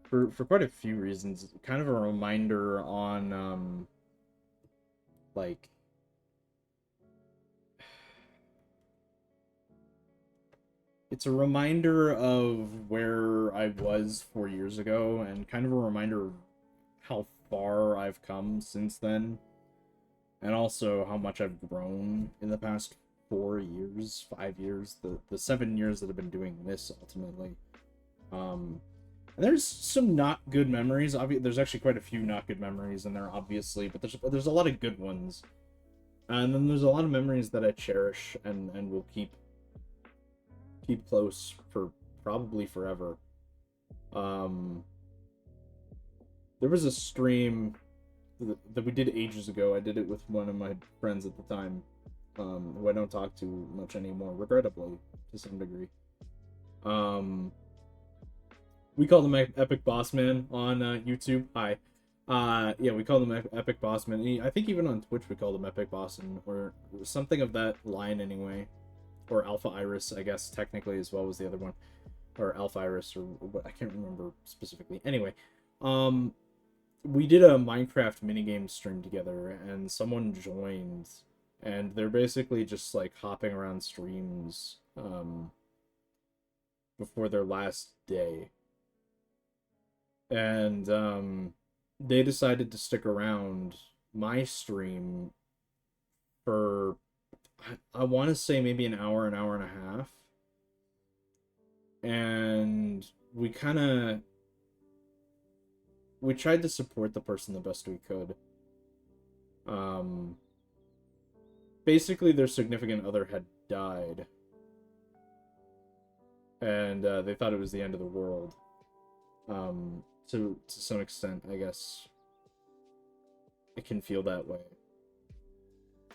For quite a few reasons. Kind of a reminder on like, it's a reminder of where I was 4 years ago, and kind of a reminder of how far I've come since then, and also how much I've grown in the past 4 years, 5 years, the 7 years that I've been doing this ultimately. And there's some not good memories. There's actually quite a few not good memories in there, obviously, but there's a lot of good ones. And then there's a lot of memories that I cherish and will keep close for probably forever. There was a stream that we did ages ago. I did it with one of my friends at the time, who I don't talk to much anymore, regrettably, to some degree. We called him Epic Boss Man on YouTube. Hi. Yeah, we called him Epic Boss Man. I think even on Twitch we called him Epic Bosson, or something of that line anyway. Or Alpha Iris, I guess, technically, as well, was the other one. Or Alpha Iris, or what, I can't remember specifically. Anyway, we did a Minecraft minigame stream together, and someone joined, and they're basically just, like, hopping around streams, before their last day. And, they decided to stick around my stream for, I want to say maybe an hour and a half. And we tried to support the person the best we could. Basically their significant other had died. And they thought it was the end of the world. To some extent, I guess it can feel that way.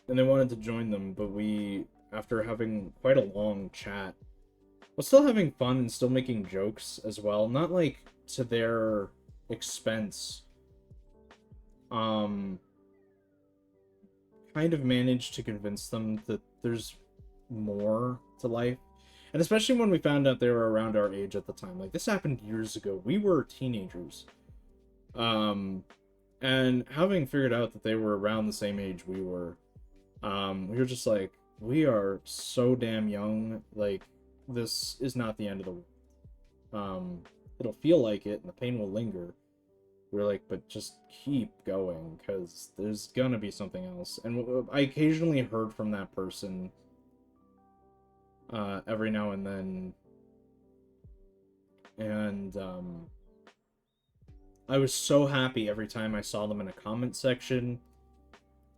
And they wanted to join them, but we, after having quite a long chat, was still having fun and still making jokes as well. Not like to their expense. Kind of managed to convince them that there's more to life. And especially when we found out they were around our age at the time. Like, this happened years ago. We were teenagers. And having figured out that they were around the same age we were just like, we are so damn young. Like, this is not the end of the world. It'll feel like it, and the pain will linger. We're like, but just keep going, because there's gonna be something else. And I occasionally heard from that person every now and then, and I was so happy every time I saw them in a comment section,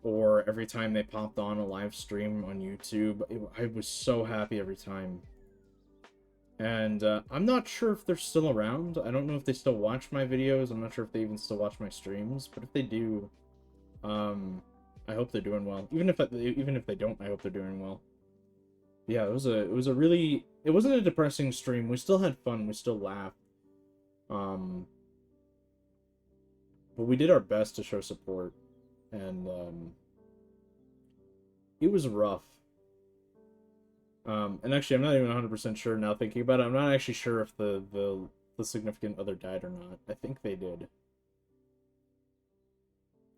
or every time they popped on a live stream on YouTube. I was so happy every time. And I'm not sure if they're still around. I don't know if they still watch my videos. I'm not sure if they even still watch my streams, but if they do, I hope they're doing well. Even if they don't, I hope they're doing well. Yeah, it was a really, it wasn't a depressing stream. We still had fun. We still laughed. But we did our best to show support, and it was rough. And actually, I'm not even 100% sure now thinking about it. I'm not actually sure if the significant other died or not. I think they did.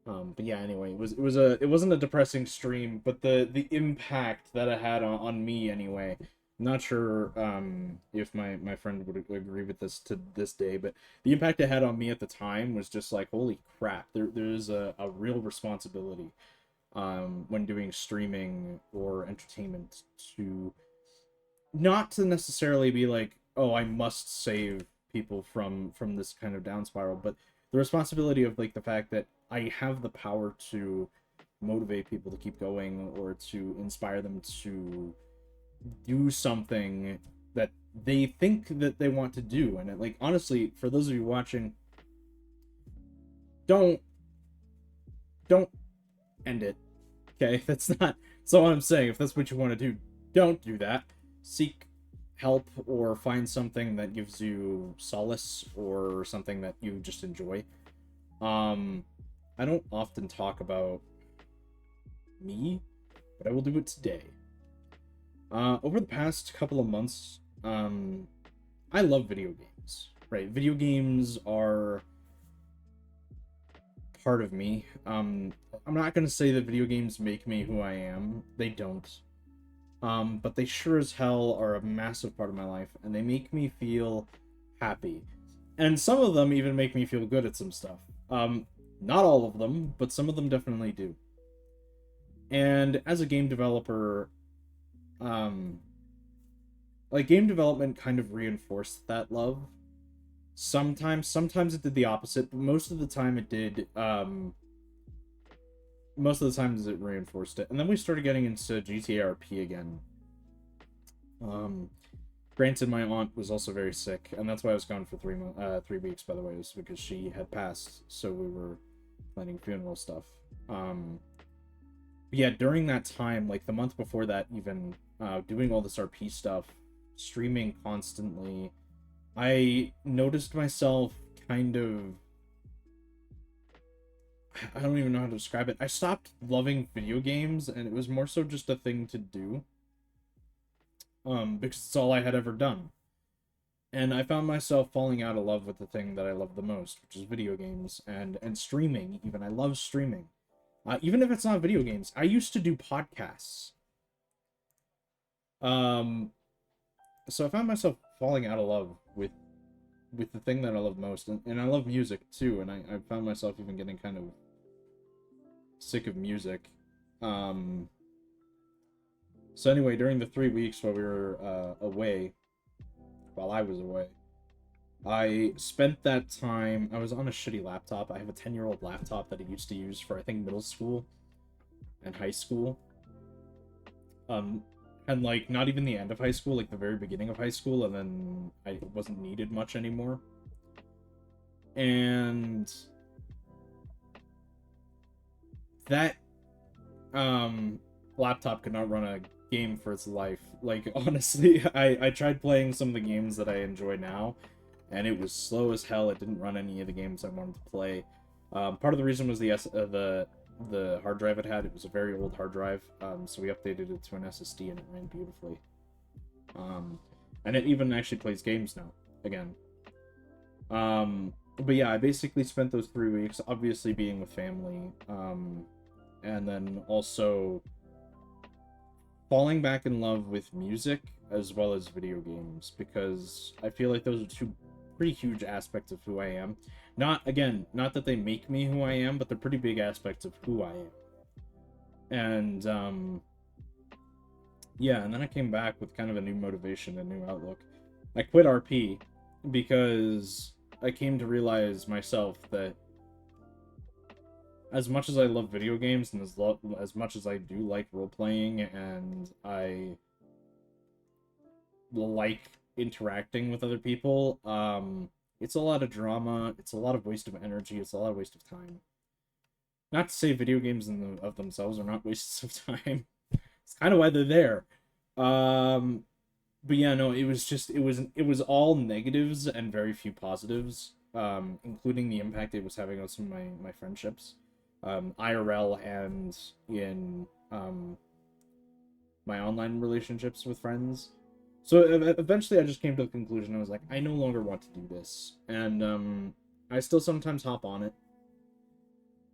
But yeah, anyway, it wasn't a depressing stream, but the impact that it had on me anyway. I'm not sure if my friend would agree with this to this day, but the impact it had on me at the time was just like, holy crap, there's a real responsibility when doing streaming or entertainment, to not to necessarily be like, oh, I must save people from this kind of down spiral, but the responsibility of like the fact that I have the power to motivate people to keep going, or to inspire them to do something that they think that they want to do. And it, like, honestly, for those of you watching, don't end it. Okay, that's all I'm saying. If that's what you want to do, don't do that. Seek help, or find something that gives you solace, or something that you just enjoy. I don't often talk about me, but I will do it today. Over the past couple of months, I love video games, right? Video games are part of me. I'm not gonna say that video games make me who I am. They don't. But they sure as hell are a massive part of my life, and they make me feel happy. And some of them even make me feel good at some stuff. Not all of them, but some of them definitely do. And as a game developer, like, game development kind of reinforced that love. Sometimes it did the opposite, but most of the time it did, most of the times it reinforced it. And then we started getting into GTA RP again. Granted, my aunt was also very sick, and that's why I was gone for 3 weeks, by the way, was because she had passed, so we were planning funeral stuff. Yeah, during that time, like the month before that even, doing all this RP stuff, streaming constantly, I noticed myself kind of... I don't even know how to describe it. I stopped loving video games, and it was more so just a thing to do. Because it's all I had ever done. And I found myself falling out of love with the thing that I love the most, which is video games, and streaming, even. I love streaming. Even if it's not video games. I used to do podcasts. So I found myself falling out of love with the thing that I love most, and I love music too, and I found myself even getting kind of sick of music. So anyway, during the 3 weeks while we were away, while I was away, I spent that time, I was on a shitty laptop. I have a 10-year-old laptop that I used to use for, I think, middle school and high school. And, like, not even the end of high school, like, the very beginning of high school, and then I wasn't needed much anymore. And that, laptop could not run a game for its life. Like, honestly, I tried playing some of the games that I enjoy now, and it was slow as hell. It didn't run any of the games I wanted to play. Part of the reason was the hard drive it had. It was a very old hard drive, so we updated it to an SSD, and it ran beautifully. And it even actually plays games now, again. But yeah, I basically spent those 3 weeks, obviously being with family, and then also falling back in love with music as well as video games, because I feel like those are two pretty huge aspects of who I am. Not that they make me who I am, but they're pretty big aspects of who I am. And, yeah, and then I came back with kind of a new motivation, a new outlook. I quit RP because I came to realize myself that as much as I love video games, and as much as I do like role-playing, and I like interacting with other people, it's a lot of drama, it's a lot of waste of energy, it's a lot of waste of time. Not to say video games of themselves are not wastes of time. It's kind of why they're there. But yeah, no, it was all negatives and very few positives, including the impact it was having on some of my friendships. IRL and in my online relationships with friends. So eventually I just came to the conclusion, I was like, I no longer want to do this. And I still sometimes hop on it.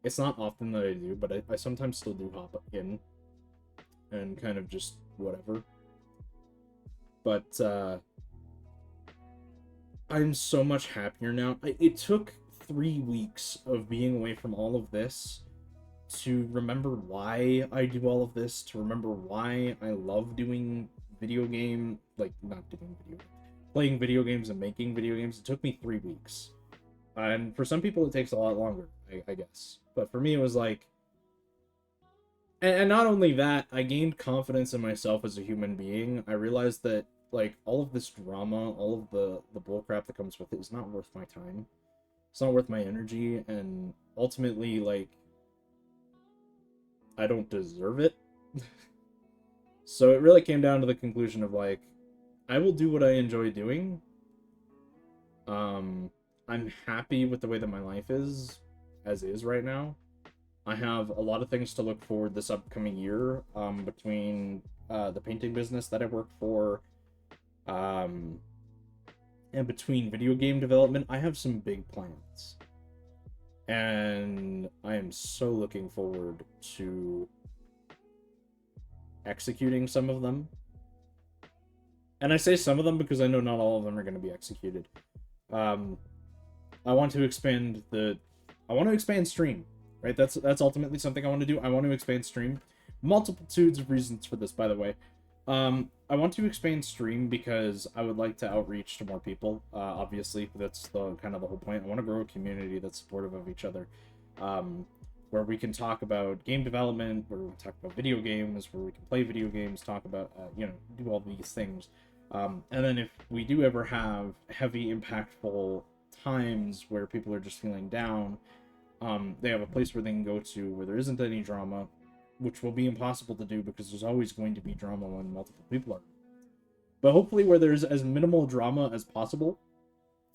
It's not often that I do, but I sometimes still do hop in. And kind of just whatever. But I'm so much happier now. It took 3 weeks of being away from all of this to remember why I do all of this, to remember why I love doing playing video games and making video games. It took me 3 weeks. And for some people it takes a lot longer, I guess. But for me it was like... And not only that, I gained confidence in myself as a human being. I realized that, like, all of this drama, all of the bullcrap that comes with it is not worth my time. It's not worth my energy, and ultimately, like, I don't deserve it. So it really came down to the conclusion of, like, I will do what I enjoy doing. I'm happy with the way that my life is, as is right now. I have a lot of things to look forward this upcoming year, between the painting business that I work for, and between video game development. I have some big plans. And I am so looking forward to executing some of them. And I say some of them because I know not all of them are going to be executed. I want to expand stream, right? That's ultimately something I want to do. I want to expand stream. Multitudes of reasons for this, by the way. I want to expand stream because I would like to outreach to more people. Obviously, that's the kind of the whole point. I want to grow a community that's supportive of each other, where we can talk about game development, where we can talk about video games, where we can play video games, talk about, do all these things. And then if we do ever have heavy, impactful times where people are just feeling down, they have a place where they can go to where there isn't any drama, which will be impossible to do because there's always going to be drama when multiple people are. But hopefully where there's as minimal drama as possible,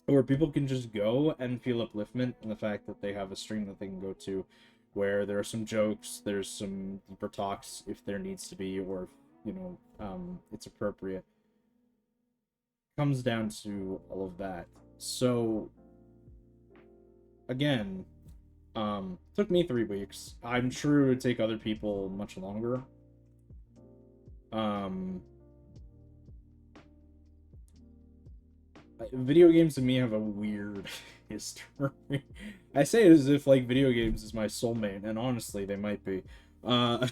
where people can just go and feel upliftment in the fact that they have a stream that they can go to, where there are some jokes, there's some deeper talks if there needs to be, or if, it's appropriate. Comes down to all of that. So, again, took me 3 weeks. I'm sure it would take other people much longer. Video games to me have a weird history. I say it as if like video games is my soulmate, and honestly, they might be. I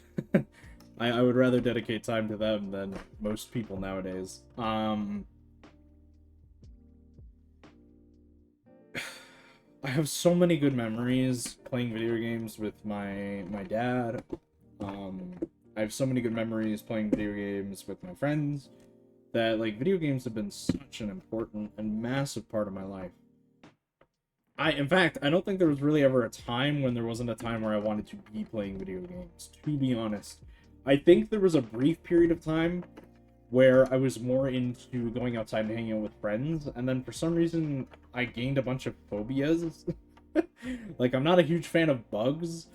would rather dedicate time to them than most people nowadays. I have so many good memories playing video games with my dad. I have so many good memories playing video games with my friends that, like, video games have been such an important and massive part of my life. In fact, I don't think there was really ever a time when there wasn't a time where I wanted to be playing video games, to be honest. I think there was a brief period of time where I was more into going outside and hanging out with friends, and then for some reason, I gained a bunch of phobias. Like, I'm not a huge fan of bugs,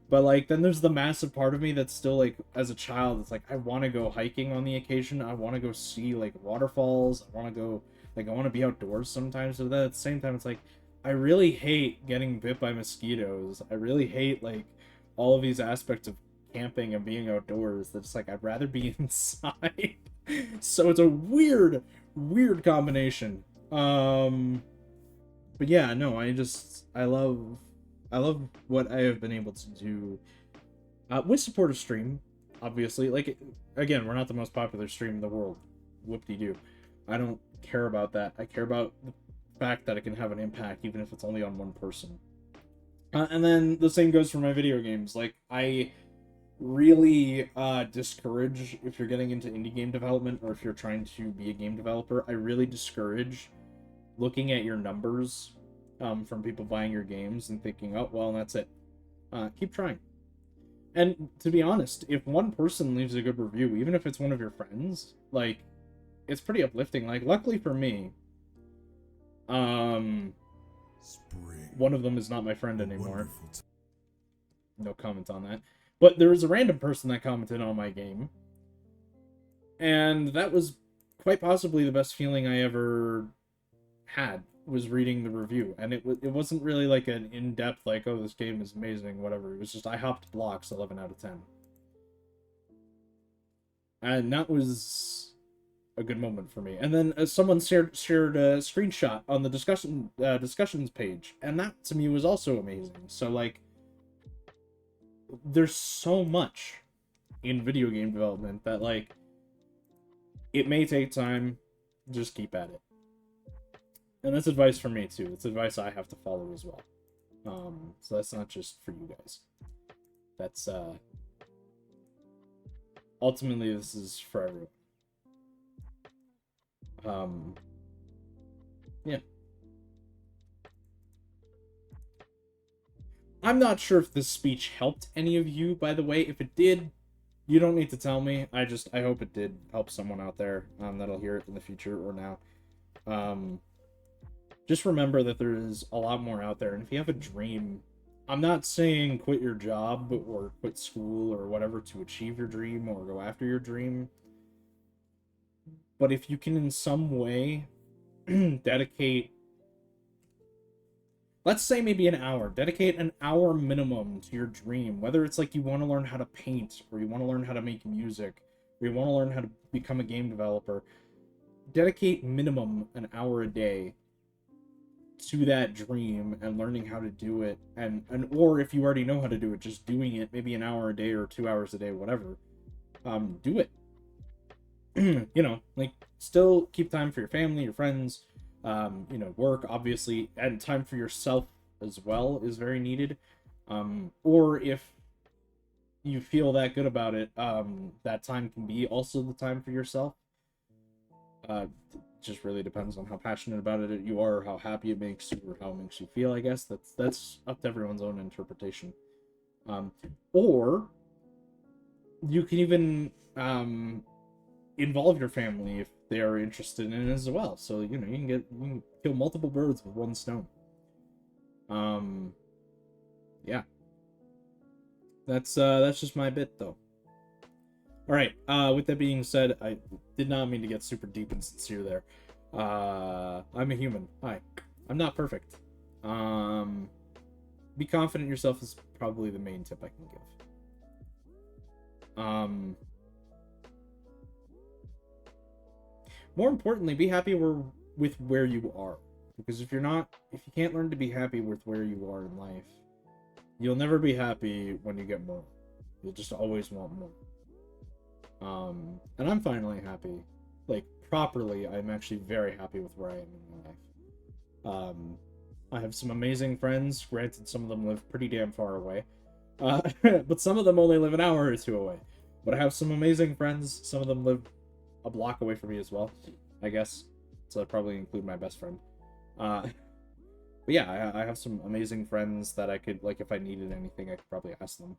but, like, then there's the massive part of me that's still, like, as a child, it's like, I want to go hiking on the occasion, I want to go see, like, waterfalls, I want to go, like, I want to be outdoors sometimes, but then at the same time, it's like, I really hate getting bit by mosquitoes, I really hate, like, all of these aspects of camping and being outdoors, that's like, I'd rather be inside. So it's a weird combination. But yeah, no, I love what I have been able to do with support of stream, obviously. Like, again, we're not the most popular stream in the world. Whoop-de-doo. I don't care about that. I care about the fact that it can have an impact, even if it's only on one person. And then the same goes for my video games. Like, I really discourage, if you're getting into indie game development or if you're trying to be a game developer, I really discourage looking at your numbers from people buying your games and thinking, oh, well, that's it. Keep trying. And to be honest, if one person leaves a good review, even if it's one of your friends, like, it's pretty uplifting. Like, luckily for me, one of them is not my friend anymore. No comment on that. But there was a random person that commented on my game, and that was quite possibly the best feeling I ever had, was reading the review. And it wasn't really like an in-depth, like, oh, this game is amazing, whatever. It was just, I hopped blocks 11 out of 10. And that was a good moment for me. And then someone shared a screenshot on the discussions page, and that to me was also amazing. So, like, there's so much in video game development that, like, it may take time, just keep at it. And that's advice for me too. It's advice I have to follow as well. So that's not just for you guys. That's ultimately this is for everyone. Yeah. I'm not sure if this speech helped any of you, by the way. If it did, you don't need to tell me. I hope it did help someone out there that'll hear it in the future or now. Just remember that there is a lot more out there. And if you have a dream, I'm not saying quit your job or quit school or whatever to achieve your dream or go after your dream. But if you can in some way dedicate, let's say maybe an hour. Dedicate an hour minimum to your dream. Whether it's like you want to learn how to paint, or you want to learn how to make music, or you want to learn how to become a game developer. Dedicate minimum an hour a day to that dream and learning how to do it. And or if you already know how to do it, just doing it maybe an hour a day or 2 hours a day, whatever. Do it. you know, like, still keep time for your family, your friends, you know, work, obviously, and time for yourself as well is very needed. Or if you feel that good about it, that time can be also the time for yourself. Just really depends on how passionate about it you are, how happy it makes you, or how it makes you feel, I guess. That's up to everyone's own interpretation. Or you can even involve your family if they are interested in it as well. So, you know, you can kill multiple birds with one stone. Yeah. That's just my bit though. Alright, with that being said, I did not mean to get super deep and sincere there. I'm a human. Hi. I'm not perfect. Be confident in yourself is probably the main tip I can give. More importantly, be happy with where you are. Because if you can't learn to be happy with where you are in life, you'll never be happy when you get more. You'll just always want more. And I'm finally happy. Like, properly, I'm actually very happy with where I am in my life. I have some amazing friends. Granted, some of them live pretty damn far away. But some of them only live an hour or two away. But I have some amazing friends. Some of them live a block away from me as well, I guess. So I'd probably include my best friend. But yeah, I have some amazing friends that I could, like, if I needed anything, I could probably ask them.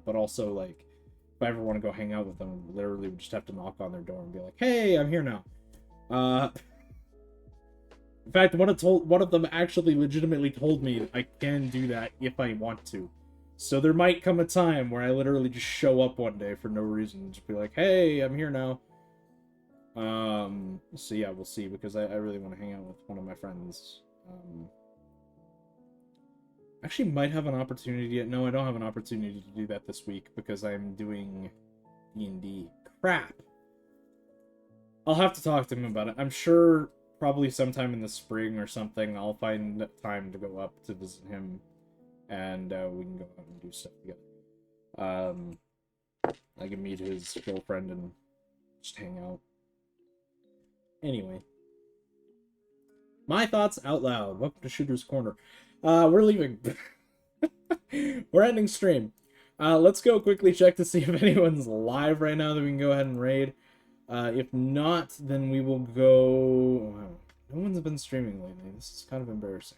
But also, like, if I ever want to go hang out with them, literally would just have to knock on their door and be like, "Hey, I'm here now." In fact, one of them actually legitimately told me I can do that if I want to. So there might come a time where I literally just show up one day for no reason and just be like, "Hey, I'm here now." So yeah, we'll see, because I really want to hang out with one of my friends. Actually might have an opportunity. No, I don't have an opportunity to do that this week because I'm doing D&D. Crap. I'll have to talk to him about it. I'm sure probably sometime in the spring or something I'll find time to go up to visit him, and we can go out and do stuff together. I can meet his girlfriend and just hang out. Anyway. My thoughts out loud. Welcome to Shooter's Corner. We're leaving. We're ending stream. Let's go quickly check to see if anyone's live right now that we can go ahead and raid. If not, then we will go... Wow. No one's been streaming lately. This is kind of embarrassing.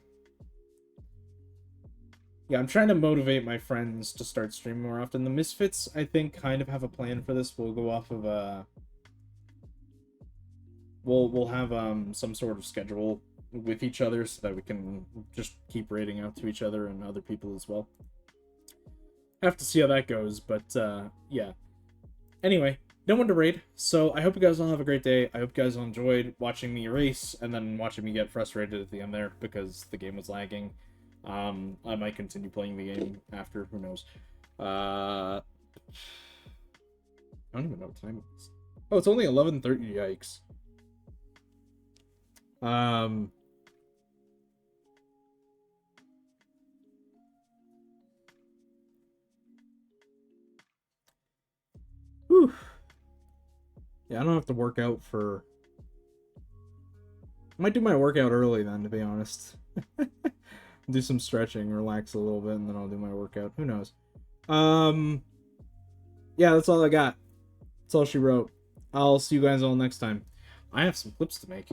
Yeah, I'm trying to motivate my friends to start streaming more often. The Misfits, I think, kind of have a plan for this. We'll go off of... We'll have some sort of schedule with each other so that we can just keep raiding out to each other and other people as well. Have to see how that goes, but yeah. Anyway, no one to raid, so I hope you guys all have a great day. I hope you guys all enjoyed watching me erase and then watching me get frustrated at the end there because the game was lagging. I might continue playing the game after, who knows. I don't even know what time it is. Oh, it's only 11:30, yikes. Whew. Yeah, I don't have to work out for... I might do my workout early then, to be honest. Do some stretching, relax a little bit, and then I'll do my workout. Who knows? Yeah, that's all I got. That's all she wrote. I'll see you guys all next time. I have some clips to make.